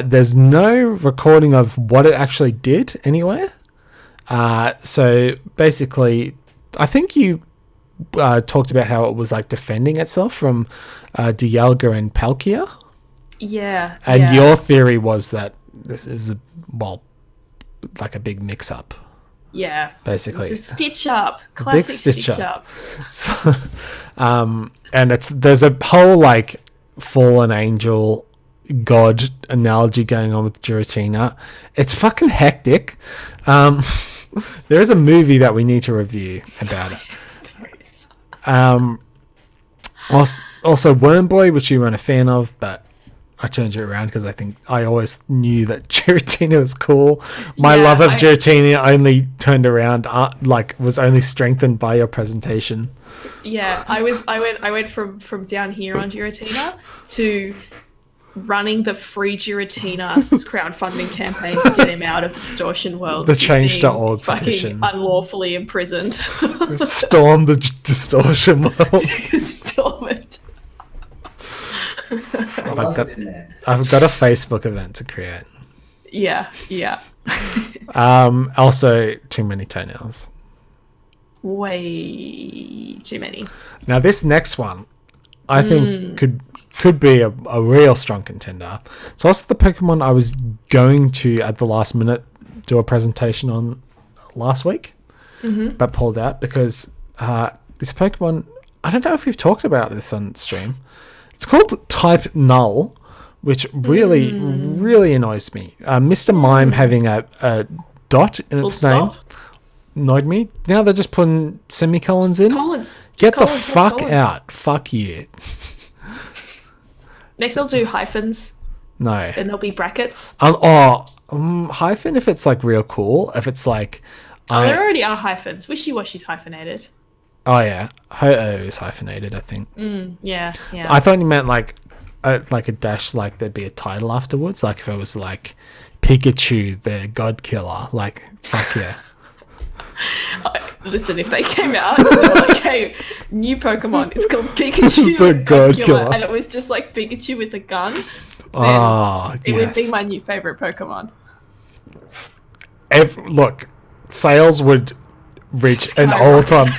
There's no recording of what it actually did anywhere. So basically, I think you talked about how it was like defending itself from Dialga and Palkia. Yeah. And your theory was that this is like a big mix-up. Yeah. Basically. It's a stitch up. Classic stitch up. So, and there's a whole like fallen angel god analogy going on with Giratina. It's fucking hectic. There is a movie that we need to review about it. Also Wormboy, which you weren't a fan of, but I turned you around because I always knew that Giratina was cool. My love of Giratina only turned around, was only strengthened by your presentation. Yeah, I went from down here on Giratina to running the free Giratina crowdfunding campaign to get him out of the Distortion World. The Change.org petition. Unlawfully imprisoned. Storm the Distortion World. Storm it. I've got a Facebook event to create. Yeah. Also, too many toenails. Way too many. Now, this next one, I think could be a real strong contender. So that's the Pokemon I was going to, at the last minute, do a presentation on last week, but pulled out because this Pokemon, I don't know if we've talked about this on stream. It's called Type Null, which really, really annoys me. Mr. Mime having a dot in its name annoyed me. Now they're just putting semicolons in. Get the fuck out. Fuck you. Next they'll do hyphens. No. And there'll be brackets. Hyphen if it's like real cool. If it's like... there already are hyphens. Wishy-washy's hyphenated. Oh yeah. Ho-Oh is hyphenated, I think. Yeah. I thought you meant like a dash, like there'd be a title afterwards. Like if it was like Pikachu, the God Killer. Like, fuck yeah. listen, if they came out and they were like, hey, new Pokemon, it's called Pikachu The God Killer. and it was just like Pikachu with a gun, then it would be my new favorite Pokemon. Look, sales would reach an Skyrocket. all-time.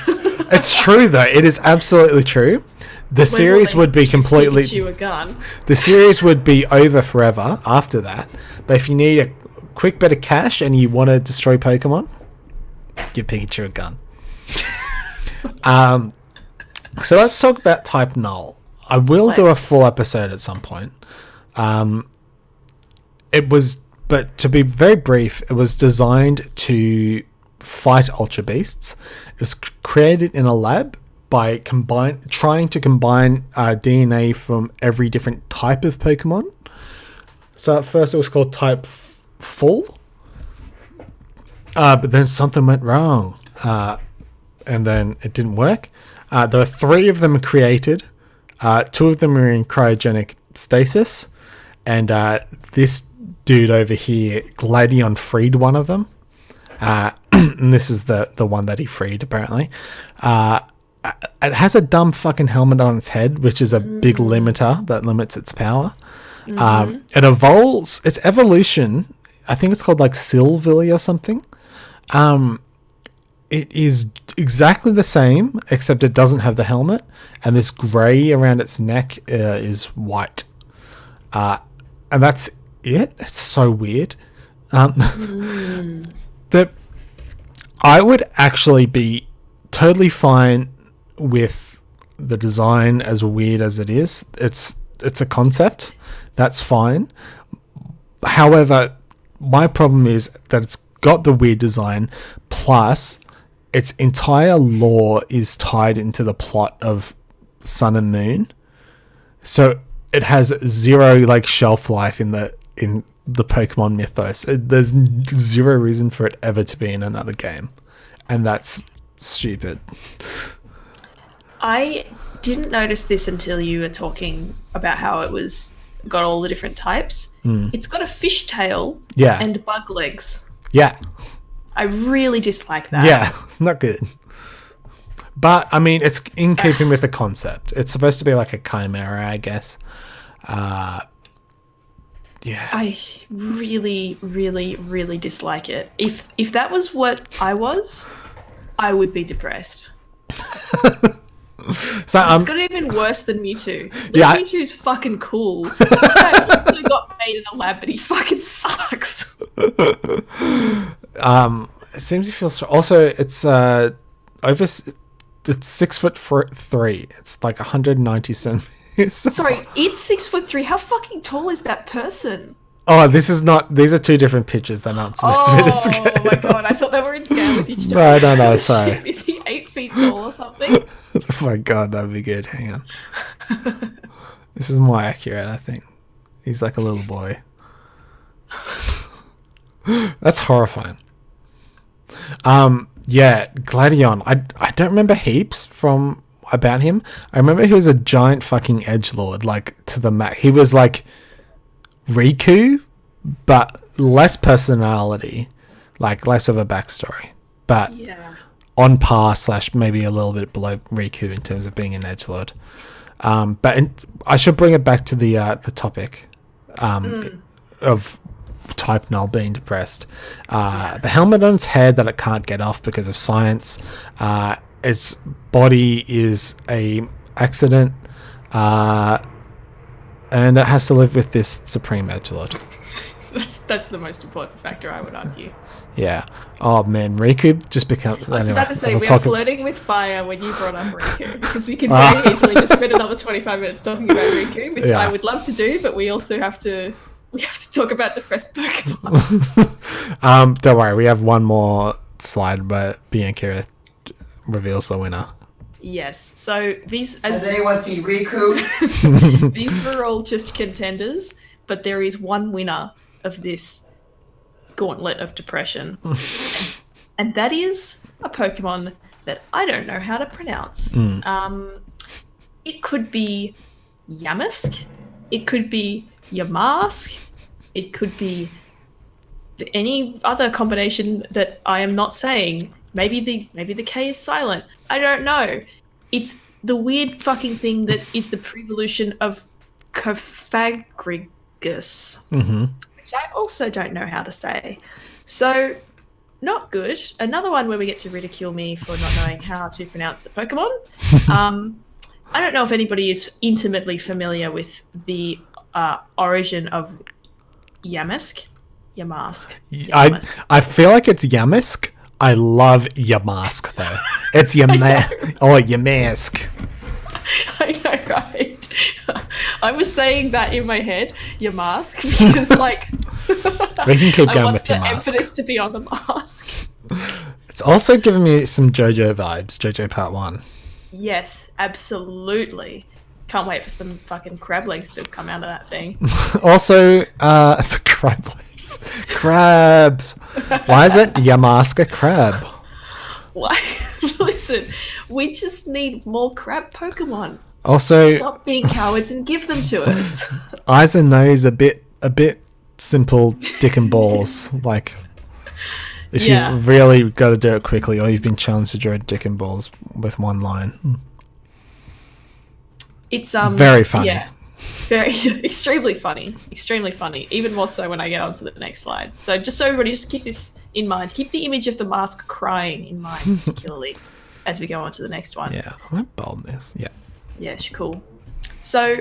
It's true though. It is absolutely true. The series would be completely. Pikachu a gun. The series would be over forever after that. But if you need a quick bit of cash and you want to destroy Pokemon, give Pikachu a gun. So let's talk about Type Null. I will do a full episode at some point. But to be very brief, it was designed to fight Ultra Beasts. It was created in a lab by trying to combine DNA from every different type of Pokemon. So at first it was called Type Full, but then something went wrong, and then it didn't work. There were 3 of them created. 2 of them were in cryogenic stasis, and this dude over here, Gladion, freed one of them. And this is the one that he freed, apparently. It has a dumb fucking helmet on its head, which is a big limiter that limits its power. It evolves. Its evolution, I think it's called like Silvally or something. It is exactly the same, except it doesn't have the helmet, and this grey around its neck is white. And that's it. It's so weird. I would actually be totally fine with the design, as weird as it is. It's a concept. That's fine. However, my problem is that it's got the weird design, plus its entire lore is tied into the plot of Sun and Moon. So it has 0 like shelf life in the Pokemon mythos. There's 0 reason for it ever to be in another game, and that's stupid. I didn't notice this until you were talking about how it was got all the different types. It's got a fish tail and bug legs. Yeah. I really dislike that. Yeah, not good. But, I mean, it's in keeping with the concept. It's supposed to be like a chimera, I guess. Yeah. I really, really, really dislike it. If that was what I was, I would be depressed. So It's got even worse than Mewtwo. Yeah, Mewtwo's fucking cool. This guy also got made in a lab, but he fucking sucks. it seems to feel also it's over. It's 6'3". It's like 190 centimeters. Sorry, it's 6'3". How fucking tall is that person? Oh, this is not. These are 2 different pictures. They're not supposed to be to scale. Oh my god, I thought they were in scale with each other. No, sorry. Shit, is he 8 feet tall or something? Oh my god, that'd be good. Hang on. This is more accurate, I think. He's like a little boy. That's horrifying. Yeah, Gladion. I don't remember heaps from about him. I remember he was a giant fucking edgelord, like to the max. He was like Riku, but less personality, like less of a backstory, but on par / maybe a little bit below Riku in terms of being an edgelord. I should bring it back to the topic of Type Null being depressed. The helmet on its head that it can't get off because of science. Its body is a accident, and it has to live with this supreme edgelord. That's the most important factor, I would argue. Yeah. Oh man, Riku just become. I was about to say, we are flirting with fire when you brought up Riku, because we can very easily just spend another 25 minutes talking about Riku, which I would love to do, but we also have to talk about depressed Pokemon. Don't worry, we have one more slide where Bianca reveals the winner. Yes. So these, has anyone seen Riku? These were all just contenders, but there is one winner of this gauntlet of depression, and that is a Pokemon that I don't know how to pronounce. It could be Yamask, it could be Yamask, it could be any other combination that I am not saying. Maybe the K is silent. I don't know. It's the weird fucking thing that is the prevolution of Cophagricus, which I also don't know how to say. So, not good. Another one where we get to ridicule me for not knowing how to pronounce the Pokemon. I don't know if anybody is intimately familiar with the origin of Yamask. I feel like it's Yamask. I love Yamask though. It's Yamask. I know, right? I was saying that in my head, Yamask, because like We can keep I going want with the Yamask. emphasis to be on the mask. It's also giving me some JoJo vibes. JoJo Part 1. Yes, absolutely. Can't wait for some fucking crab legs to come out of that thing. Also, it's a crab legs. Crabs. Why is it Yamaska crab? Why? Listen, we just need more crab Pokemon. Also, Stop being cowards and give them to us. eyes and nose a bit simple dick and balls. Like, if Yeah. you really got to do it quickly, or you've been challenged to draw dick and balls with one line. It's Very funny. Yeah, very extremely funny. Even more so when I get onto the next slide. So just so everybody, just keep this in mind. Keep the image of the mask crying in mind, particularly as we go on to the next one. Yeah, I'm gonna bold this. Yeah. Yeah, cool. So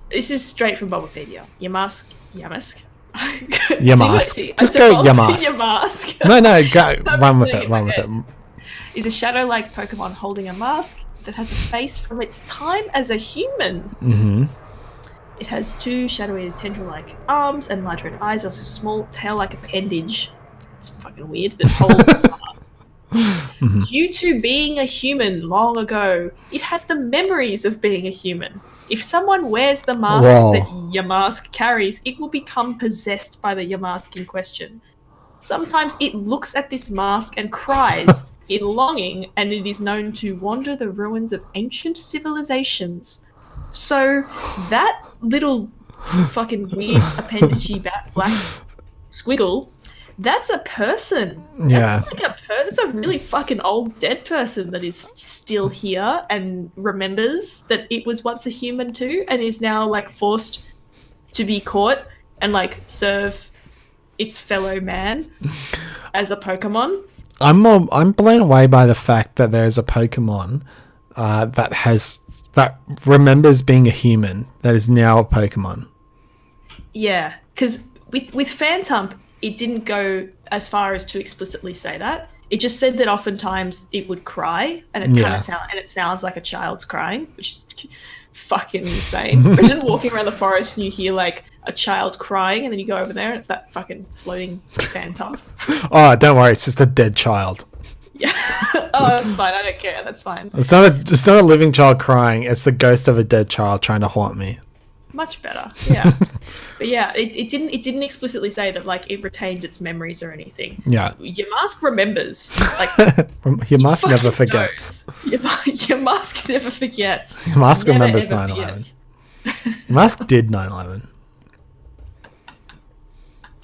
this is straight from Bulbapedia. Yamask. Yamask. Just go Yamask. Yamask. No, go. Run with it. Is a shadow-like Pokemon holding a mask that has a face from its time as a human. Mm-hmm. It has two shadowy tendril-like arms and large red eyes, plus a small tail-like appendage. It's fucking weird that holds. Due to being a human long ago, it has the memories of being a human. If someone wears the mask that Yamask carries, it will become possessed by the Yamask in question. Sometimes it looks at this mask and cries in longing, and it is known to wander the ruins of ancient civilizations. So that little fucking weird appendagey black squiggle, that's a person. Yeah. That's a really fucking old dead person that is still here and remembers that it was once a human too, and is now like forced to be caught and like serve its fellow man as a Pokemon. I'm blown away by the fact that there's a Pokemon that remembers being a human that is now a Pokemon. Yeah, because with Phantump, it didn't go as far as to explicitly say that. It just said that oftentimes it would cry, and it sounds like a child's crying, which is fucking insane. Imagine walking around the forest and you hear like a child crying, and then you go over there and it's that fucking floating Phantump. Oh, don't worry, it's just a dead child. Yeah. Oh, that's fine. I don't care. That's fine. It's not a living child crying. It's the ghost of a dead child trying to haunt me. Much better. Yeah. But yeah, it didn't explicitly say that like it retained its memories or anything. Yeah. Yamask remembers. Like Yamask never forgets. Yamask never forgets. Yamask Never, remembers ever 9/11. forgets. Yamask did 9/11.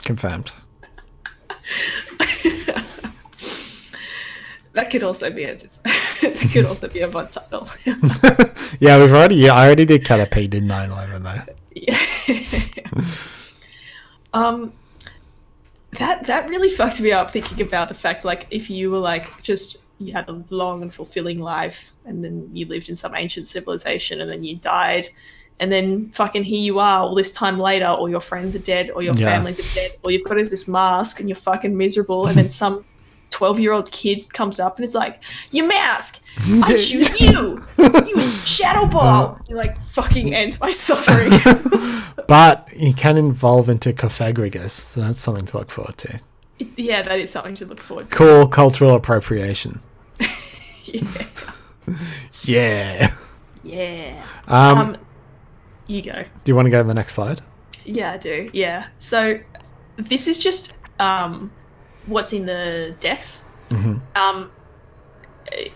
Confirmed. That could also be a VOD title. Yeah, I already did Caterpie did 9/11 though. Yeah. That really fucked me up thinking about the fact like if you were like you had a long and fulfilling life and then you lived in some ancient civilization and then you died and then fucking here you are all this time later, all your friends are dead, or your families are dead, all you've got is this mask and you're fucking miserable, and then some 12-year-old kid comes up and is like, "Your mask, I choose you. You was Shadow Ball." You like fucking end my suffering. But you can evolve into Cophagricus, so that's something to look forward to. Yeah, that is something to look forward to. Cool cultural appropriation. Yeah. Yeah. Yeah. You go. Do you want to go to the next slide? Yeah, I do. Yeah. So this is just what's in the decks. Mm-hmm.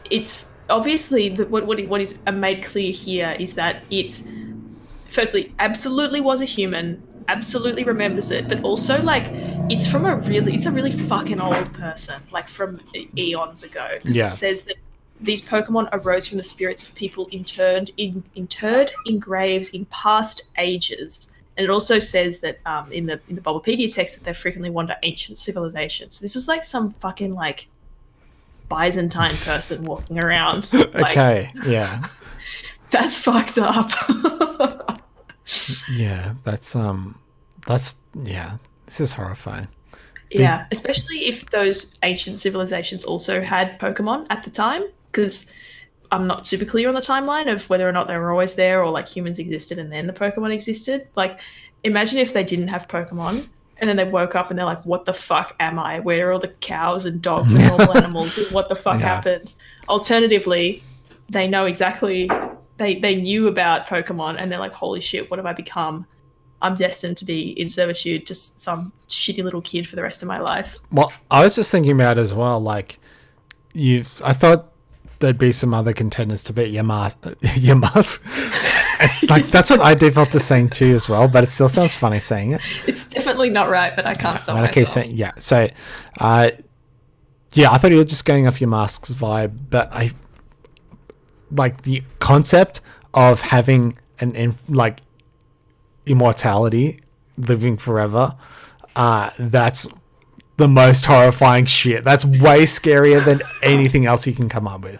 It's obviously what is made clear here is that it's firstly absolutely was a human, absolutely remembers it, but also like it's a really fucking old person, like from eons ago. Because Yeah. it says that these Pokemon arose from the spirits of people interred in graves in past ages. And it also says that in the Bulbapedia text that they frequently wander ancient civilizations. This is like some fucking like Byzantine person walking around. Like, Okay, yeah. that's fucked up. Yeah, that's yeah. This is horrifying. Yeah, especially if those ancient civilizations also had Pokemon at the time, because I'm not super clear on the timeline of whether or not they were always there or like humans existed and then the Pokemon existed. Like, imagine if they didn't have Pokemon and then they woke up and they're like, what the fuck am I? Where are all the cows and dogs and normal animals? What the fuck happened? Alternatively, they know exactly, they knew about Pokemon and they're like, holy shit, what have I become? I'm destined to be in servitude to some shitty little kid for the rest of my life. Well, I was just thinking about as well, like I thought there'd be some other contenders to beat Yamask. It's like that's what I default to saying too as well, but it still sounds funny saying it. It's definitely not right, but I can't stop I myself. keep saying So, yeah, I thought you were just going off Yamask's vibe, but I like the concept of having like immortality, living forever. That's the most horrifying shit. That's way scarier than anything else you can come up with.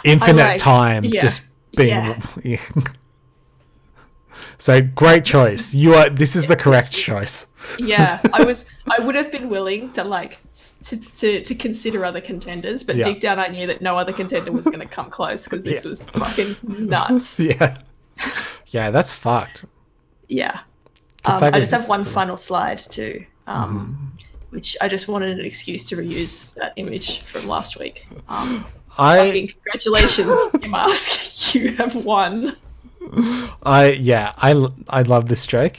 Infinite time, just being. Yeah. So great choice. This is the correct choice. Yeah, I would have been willing to like to consider other contenders, but deep down I knew that no other contender was going to come close because this was fucking nuts. Yeah, that's fucked. Yeah. I just have one final slide too, which I just wanted an excuse to reuse that image from last week. Fucking congratulations, Yamask. You have won. I love this joke.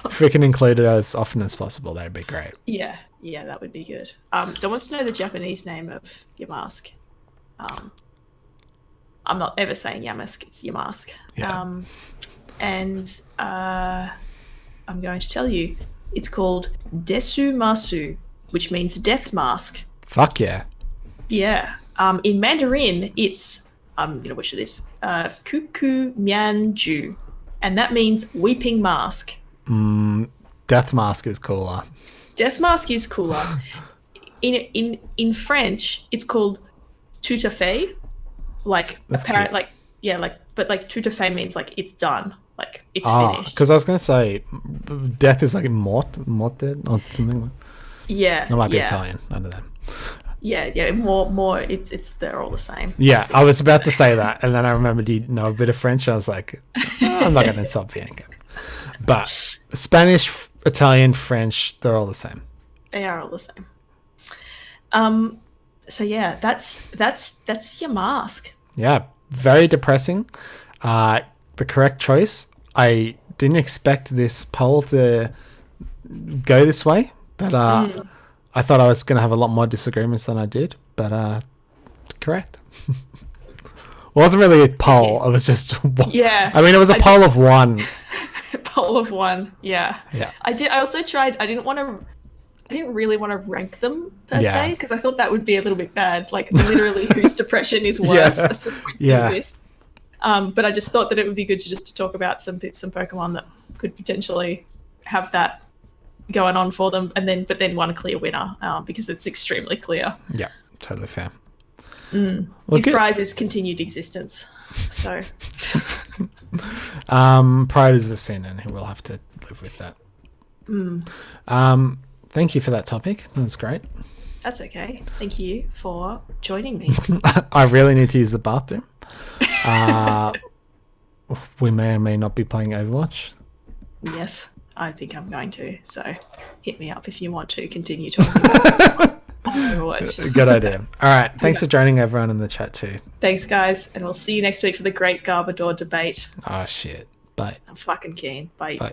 If we can include it as often as possible, that'd be great. Yeah, that would be good. Don't want to know the Japanese name of Yamask. I'm not ever saying Yamask, it's Yamask. Yeah. And I'm going to tell you, it's called Desu Masu, which means death mask. Fuck yeah. Yeah. In Mandarin, it's, I'm going to butcher this, Kuku Mianju, and that means weeping mask. Death mask is cooler. Death mask is cooler. In French, it's called tout à fait. Like apparent, like but like tout à fait means like it's done, like it's finished. Because I was gonna say, death is like morte or something. Yeah, that might be Italian. I don't know. Yeah. More. It's they're all the same. Yeah, basically. I was about to say that, and then I remembered you know a bit of French. I was like, I'm not gonna insult Bianca. But Spanish, Italian, French, they're all the same. They are all the same. So yeah, that's your mask. Yeah, very depressing. The correct choice. I didn't expect this poll to go this way, but I thought I was going to have a lot more disagreements than I did. But correct. It wasn't really a poll. It was just yeah. I mean, it was a poll of one. Poll of one. Yeah. Yeah. I also tried. I didn't really want to rank them per se because I thought that would be a little bit bad. Like literally, whose depression is worse? But I just thought that it would be good to talk about some Pokemon that could potentially have that going on for them, but then one clear winner because it's extremely clear. Yeah, totally fair. Well, his prize is continued existence. So, pride is a sin, and he will have to live with that. Thank you for that topic. That was great. That's okay. Thank you for joining me. I really need to use the bathroom. We may or may not be playing Overwatch. Yes, I think I'm going to. So hit me up if you want to continue talking about Overwatch. Good idea. All right. Thanks for joining everyone in the chat too. Thanks, guys. And we'll see you next week for the Great Garbodor debate. Oh, shit. Bye. I'm fucking keen. Bye. Bye.